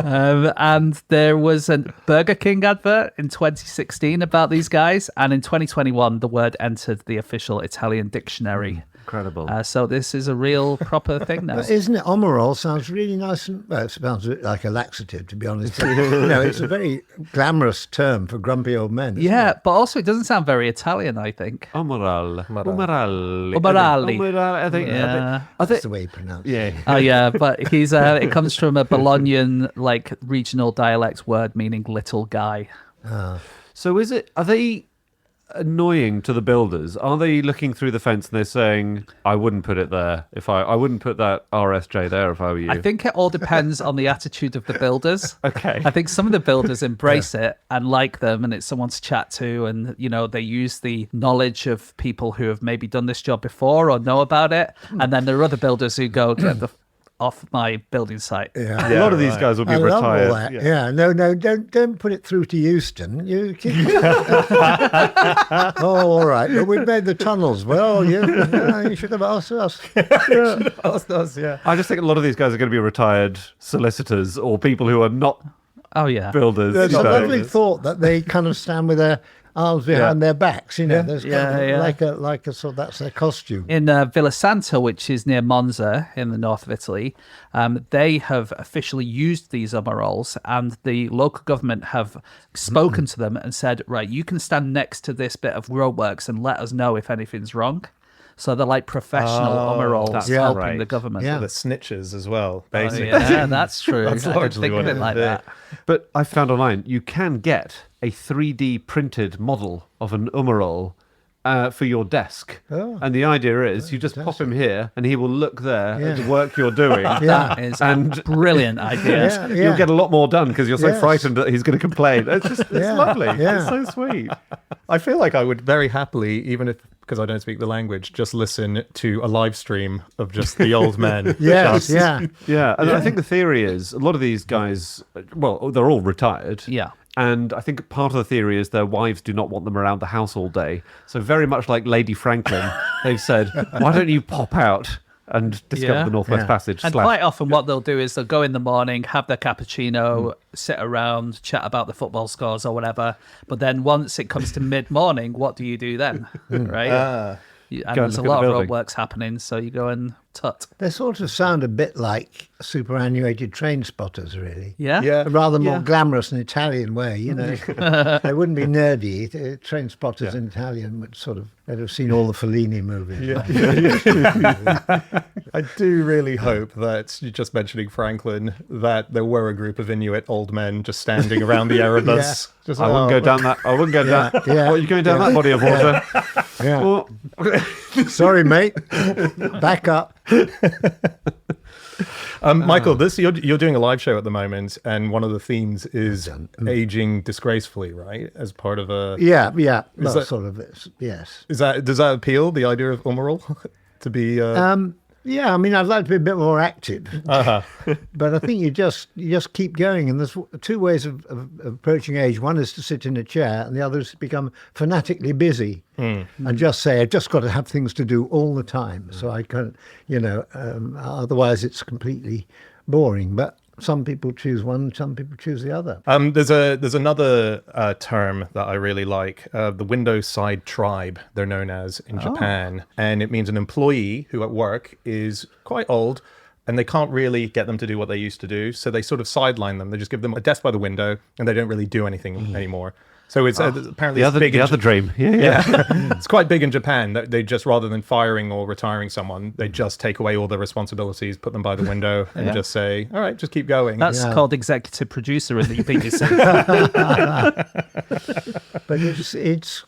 Speaker 1: and there was a Burger King advert in 2016 about these guys. And in 2021, the word entered the official Italian dictionary.
Speaker 5: Incredible.
Speaker 1: So this is a real proper thing now.
Speaker 4: But isn't it? Omerol sounds really nice. Well, it sounds a bit like a laxative, to be honest. But, it's a very glamorous term for grumpy old men. Isn't
Speaker 1: Yeah,
Speaker 4: it?
Speaker 1: but also it doesn't sound very Italian, I think.
Speaker 5: Umarali.
Speaker 1: Umarali.
Speaker 5: I think.
Speaker 1: Yeah.
Speaker 4: That's the way you pronounce it.
Speaker 5: Yeah.
Speaker 1: Oh yeah, but he's it comes from a Bolognian like regional dialect word meaning little guy.
Speaker 5: So are they annoying to the builders? Are they looking through the fence and they're saying, I wouldn't put it there if I wouldn't put that RSJ there if I were you?
Speaker 1: I think it all depends on the attitude of the builders.
Speaker 5: Okay.
Speaker 1: I think some of the builders embrace it and like them, and it's someone to chat to, and they use the knowledge of people who have maybe done this job before or know about it. And then there are other builders who go, get the off my building site.
Speaker 4: Yeah.
Speaker 5: a lot of these guys will be
Speaker 4: I love
Speaker 5: retired.
Speaker 4: all that. Yeah. No, don't put it through to Euston. You keep... Oh, all right. But we've made the tunnels. Well, you should have asked us.
Speaker 3: Asked us, yeah.
Speaker 5: I just think a lot of these guys are going to be retired solicitors or people who are not
Speaker 1: Oh yeah.
Speaker 5: builders.
Speaker 4: There's
Speaker 5: you
Speaker 4: a
Speaker 5: know.
Speaker 4: lovely thought that they kind of stand with their arms behind their backs. There's kind of like a sort of, that's their costume.
Speaker 1: In Villa Santa, which is near Monza in the north of Italy, they have officially used these umarols, and the local government have spoken to them and said, right, you can stand next to this bit of roadworks and let us know if anything's wrong. So they're like professional umarols
Speaker 5: that's
Speaker 1: helping
Speaker 5: right.
Speaker 1: the government.
Speaker 4: Yeah.
Speaker 3: The snitches as well,
Speaker 1: Oh,
Speaker 3: basically.
Speaker 1: yeah, that's true.
Speaker 3: That's
Speaker 1: I didn't
Speaker 3: largely
Speaker 1: think
Speaker 3: what
Speaker 1: of
Speaker 3: it
Speaker 1: it like
Speaker 3: is.
Speaker 1: that.
Speaker 5: But I found online you can get a 3D printed model of an umarol for your desk.
Speaker 4: Oh.
Speaker 5: And the idea is you just pop him here and he will look there at the work you're doing.
Speaker 1: That is a brilliant idea.
Speaker 4: Yeah, yeah.
Speaker 5: You'll get a lot more done because you're so
Speaker 4: Yes.
Speaker 5: frightened that he's going to complain. It's
Speaker 4: Yeah,
Speaker 5: lovely.
Speaker 4: yeah.
Speaker 5: It's so sweet.
Speaker 3: I feel like I would very happily, even if because I don't speak the language, just listen to a live stream of just the old men.
Speaker 4: Yes,
Speaker 3: Just-
Speaker 4: yeah.
Speaker 5: Yeah, and I think the theory is a lot of these guys, well, they're all retired.
Speaker 1: Yeah.
Speaker 5: And I think part of the theory is their wives do not want them around the house all day. So very much like Lady Franklin, they've said, why don't you pop out and discover
Speaker 1: Yeah.
Speaker 5: the Northwest
Speaker 4: Yeah.
Speaker 5: Passage?
Speaker 1: And quite often, what they'll do is they'll go in the morning, have their cappuccino, sit around, chat about the football scores or whatever. But then once it comes to mid-morning, what do you do then? Right? And
Speaker 5: and
Speaker 1: there's a
Speaker 5: look at
Speaker 1: lot
Speaker 5: the
Speaker 1: of
Speaker 5: building.
Speaker 1: roadworks happening, so you go and tut.
Speaker 4: They sort of sound a bit like superannuated train spotters, really.
Speaker 1: Yeah?
Speaker 3: Yeah.
Speaker 4: A rather more
Speaker 5: Yeah.
Speaker 4: glamorous and Italian way, you know. They wouldn't be nerdy. Train spotters in Italian would sort of, they'd have seen all the Fellini movies.
Speaker 3: I do really hope that, you're just mentioning Franklin, that there were a group of Inuit old men just standing around the Erebus. Just,
Speaker 5: I wouldn't go down that. I wouldn't go down.
Speaker 4: yeah,
Speaker 5: What, are you going down that body of water?
Speaker 4: Yeah.
Speaker 5: Well,
Speaker 4: Sorry, mate. Back up.
Speaker 3: Michael, you're doing a live show at the moment, and one of the themes is aging disgracefully, right? As part of a
Speaker 4: Yeah, yeah. Well,
Speaker 3: that-
Speaker 4: sort of, yes.
Speaker 3: does that appeal, the idea of umarol to be?
Speaker 4: Yeah, I mean, I'd like to be a bit more active, but I think you just keep going. And there's two ways of approaching age. One is to sit in a chair, and the other is to become fanatically busy and just say, I've just got to have things to do all the time. So I can't, otherwise it's completely boring. But some people choose one, some people choose the other.
Speaker 3: There's another term that I really like, the window side tribe, they're known as in Japan. And it means an employee who at work is quite old and they can't really get them to do what they used to do. So they sort of sideline them. They just give them a desk by the window and they don't really do anything anymore. So it's apparently
Speaker 5: the
Speaker 3: it's
Speaker 5: other,
Speaker 3: big
Speaker 5: the
Speaker 3: in
Speaker 5: other dream. Yeah.
Speaker 3: it's quite big in Japan that they just, rather than firing or retiring someone, they just take away all their responsibilities, put them by the window and just say, all right, just keep going.
Speaker 1: That's
Speaker 4: Yeah.
Speaker 1: called executive producer in the BBC.
Speaker 4: But it's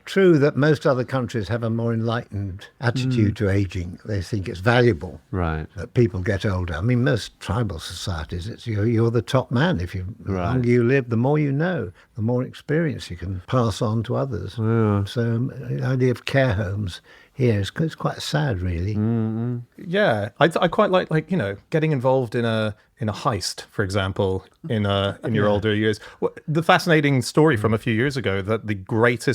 Speaker 4: true that most other countries have a more enlightened attitude to aging. They think it's valuable
Speaker 5: Right.
Speaker 4: that people get older. I mean, most tribal societies, it's you're the top man. If you the
Speaker 5: Right.
Speaker 4: longer you live, the more you know, the more experience you can pass on to others. So the idea of care homes here is it's quite sad, really.
Speaker 3: Yeah, I quite like getting involved in a heist, for example, in your older years. The fascinating story from a few years ago that the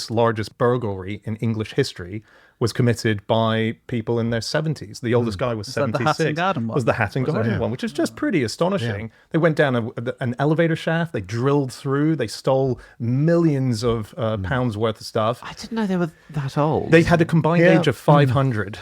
Speaker 3: largest burglary in English history was committed by people in their 70s. The oldest guy was
Speaker 1: that the
Speaker 3: 76.
Speaker 1: Hatton Garden one?
Speaker 3: Was the Hatton Garden one, which is just pretty astonishing. They went down an elevator shaft. They drilled through. They stole millions of pounds worth of stuff.
Speaker 5: I didn't know they were that old.
Speaker 3: They had a combined
Speaker 4: Yeah.
Speaker 3: age of 500.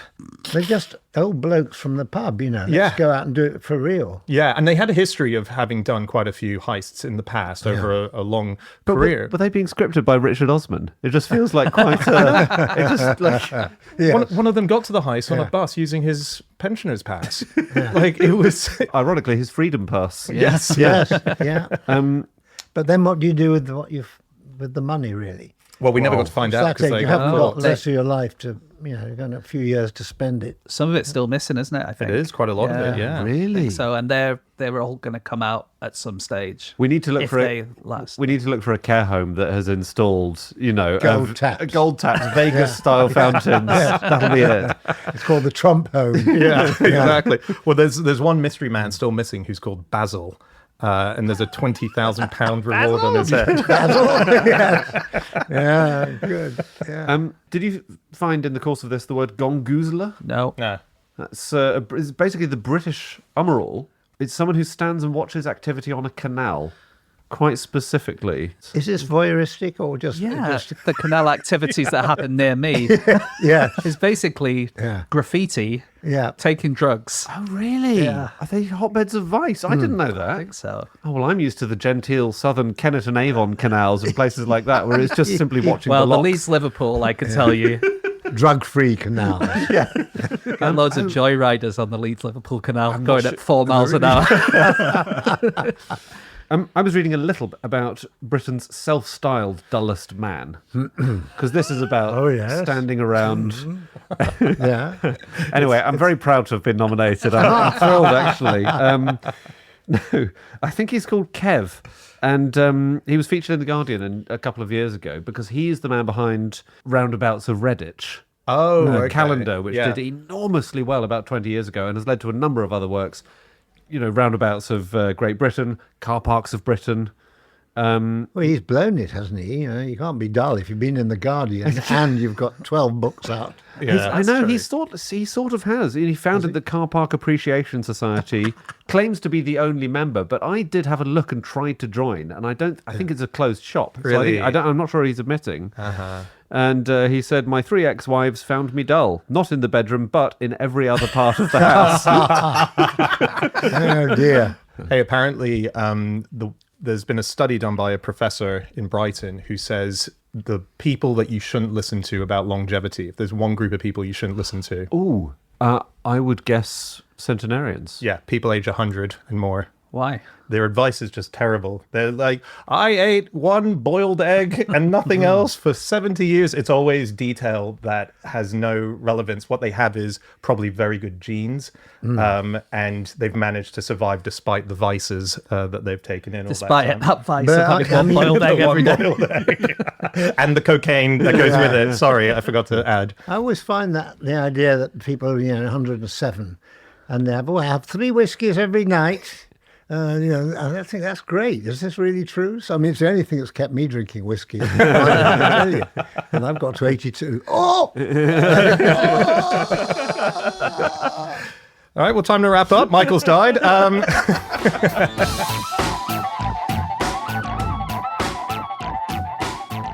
Speaker 4: They're just old blokes from the pub, Let's
Speaker 3: Yeah.
Speaker 4: go out and do it for real.
Speaker 3: Yeah, and they had a history of having done quite a few heists in the past over a long career.
Speaker 5: Were they being scripted by Richard Osman? It just feels like quite. It just like.
Speaker 3: One of them got to the heist on a bus using his pensioner's pass. Like it was.
Speaker 5: Ironically, his freedom pass.
Speaker 3: Yes.
Speaker 4: Yes, yeah.
Speaker 5: Um,
Speaker 4: But then what do you do with with the money, really?
Speaker 3: Well, we never got to find out
Speaker 4: That's
Speaker 3: because
Speaker 4: it.
Speaker 3: they
Speaker 4: You haven't
Speaker 3: got
Speaker 4: got
Speaker 3: caught.
Speaker 4: the rest of your life to, you've got a few years to spend it.
Speaker 1: Some of it's still missing, isn't it? I think
Speaker 3: It is quite a lot of it. Yeah.
Speaker 5: really?
Speaker 1: So, and they're all going to come out at some stage.
Speaker 5: We need to look
Speaker 1: if
Speaker 5: for
Speaker 1: they last.
Speaker 5: We need to look for a care home that has installed,
Speaker 4: Gold taps.
Speaker 5: a gold taps, Vegas style fountains. That'll be it.
Speaker 4: It's called the Trump Home.
Speaker 3: Yeah, exactly. Well, there's one mystery man still missing who's called Basil. And there's a £20,000 reward on his head.
Speaker 4: Yeah, good. Yeah.
Speaker 5: Did you find in the course of this the word gongoozler?
Speaker 1: No.
Speaker 3: No.
Speaker 5: That's it's basically the British umarol. It's someone who stands and watches activity on a canal, quite specifically.
Speaker 4: Is this voyeuristic or just...
Speaker 1: Yeah,
Speaker 4: just-
Speaker 1: the canal activities that happen near me
Speaker 4: yeah,
Speaker 1: is basically
Speaker 4: Yeah.
Speaker 1: graffiti,
Speaker 4: yeah.
Speaker 1: taking drugs.
Speaker 5: Oh, really?
Speaker 1: Yeah.
Speaker 5: Are they hotbeds of vice? I didn't know
Speaker 1: I
Speaker 5: that.
Speaker 1: think so.
Speaker 5: Oh, well, I'm used to the genteel southern Kennet and Avon canals and places like that, where it's just simply watching
Speaker 1: Well,
Speaker 5: the
Speaker 1: the
Speaker 5: locks.
Speaker 1: Leeds Liverpool, I can tell you.
Speaker 4: drug-free canal.
Speaker 1: Got loads of joyriders on the Leeds Liverpool Canal going at 4 miles an hour.
Speaker 2: I was reading a little bit about Britain's self-styled dullest man, because this is about standing around.
Speaker 4: Yeah.
Speaker 2: Anyway, I'm very proud to have been nominated. I'm thrilled, actually. No, I think he's called Kev, and he was featured in The Guardian a couple of years ago because he's the man behind Roundabouts of Redditch. Calendar, which did enormously well about 20 years ago and has led to a number of other works. You know, Roundabouts of Great Britain, Car Parks of Britain.
Speaker 4: Well, he's blown it, hasn't he? You know, you can't be dull if you've been in The Guardian and you've got 12 books out.
Speaker 2: I know, he sort of has. He founded the Car Park Appreciation Society, claims to be the only member, but I did have a look and tried to join, and I think it's a closed shop.
Speaker 3: Really?
Speaker 2: So I'm not sure he's admitting. And he said, my 3 ex-wives found me dull, not in the bedroom, but in every other part of the house.
Speaker 4: Oh, dear.
Speaker 3: Hey, apparently there's been a study done by a professor in Brighton who says the people that you shouldn't listen to about longevity, if there's one group of people you shouldn't listen to.
Speaker 2: Ooh, I would guess centenarians.
Speaker 3: Yeah, people age 100 and more.
Speaker 1: Why?
Speaker 3: Their advice is just terrible. They're like, I ate 1 boiled egg and nothing else for 70 years. It's always detail that has no relevance. What they have is probably very good genes, and they've managed to survive despite the vices that they've taken in.
Speaker 1: Despite
Speaker 3: all
Speaker 1: that vice
Speaker 4: But
Speaker 1: of having one boiled
Speaker 3: The
Speaker 1: egg every
Speaker 3: one
Speaker 1: day.
Speaker 3: boiled egg. And the cocaine that goes with it. Sorry, I forgot to add.
Speaker 4: I always find that the idea that people, 107, and they have 3 whiskies every night. I think that's great. Is this really true? So, I mean, it's the only thing that's kept me drinking whiskey. And I've got to 82. Oh!
Speaker 3: All right, well, time to wrap up. Michael's died.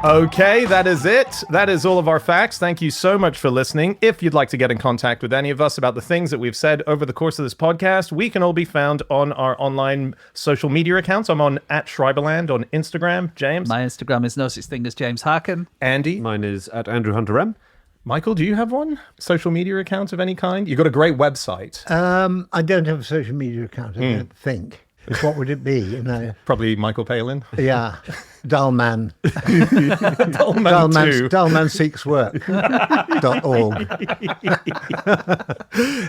Speaker 3: Okay, that is it. That is all of our facts. Thank you so much for listening. If you'd like to get in contact with any of us about the things that we've said over the course of this podcast, we can all be found on our online social media accounts. I'm on @Schreiberland on Instagram. James?
Speaker 1: My Instagram is no such thing as James Harkin.
Speaker 3: Andy?
Speaker 2: Mine is @AndrewHunterM.
Speaker 3: Michael, do you have one? Social media account of any kind? You've got a great website.
Speaker 4: I don't have a social media account, I don't think. What would it be?
Speaker 3: Probably Michael Palin.
Speaker 4: Yeah, dull man.
Speaker 3: Dullman 2.
Speaker 4: Dullman seeks work.org.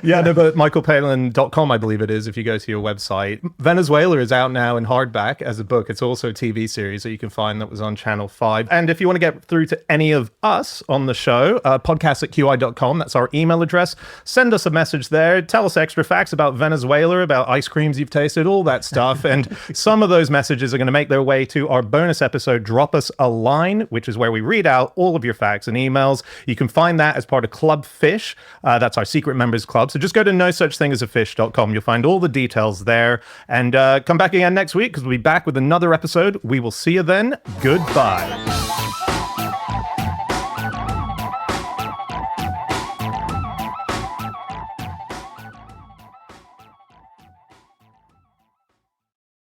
Speaker 3: Yeah, no, but michaelpalin.com, I believe it is, if you go to your website. Venezuela is out now in hardback as a book. It's also a TV series that you can find that was on Channel 5. And if you want to get through to any of us on the show, podcast@qi.com, that's our email address. Send us a message there. Tell us extra facts about Venezuela, about ice creams you've tasted, all that stuff. And some of those messages are going to make their way to our bonus episode, Drop Us a Line, which is where we read out all of your facts and emails. You can find that as part of Club Fish. That's our secret members club. So just go to nosuchthingasafish.com. You'll find all the details there. And come back again next week because we'll be back with another episode. We will see you then. Goodbye.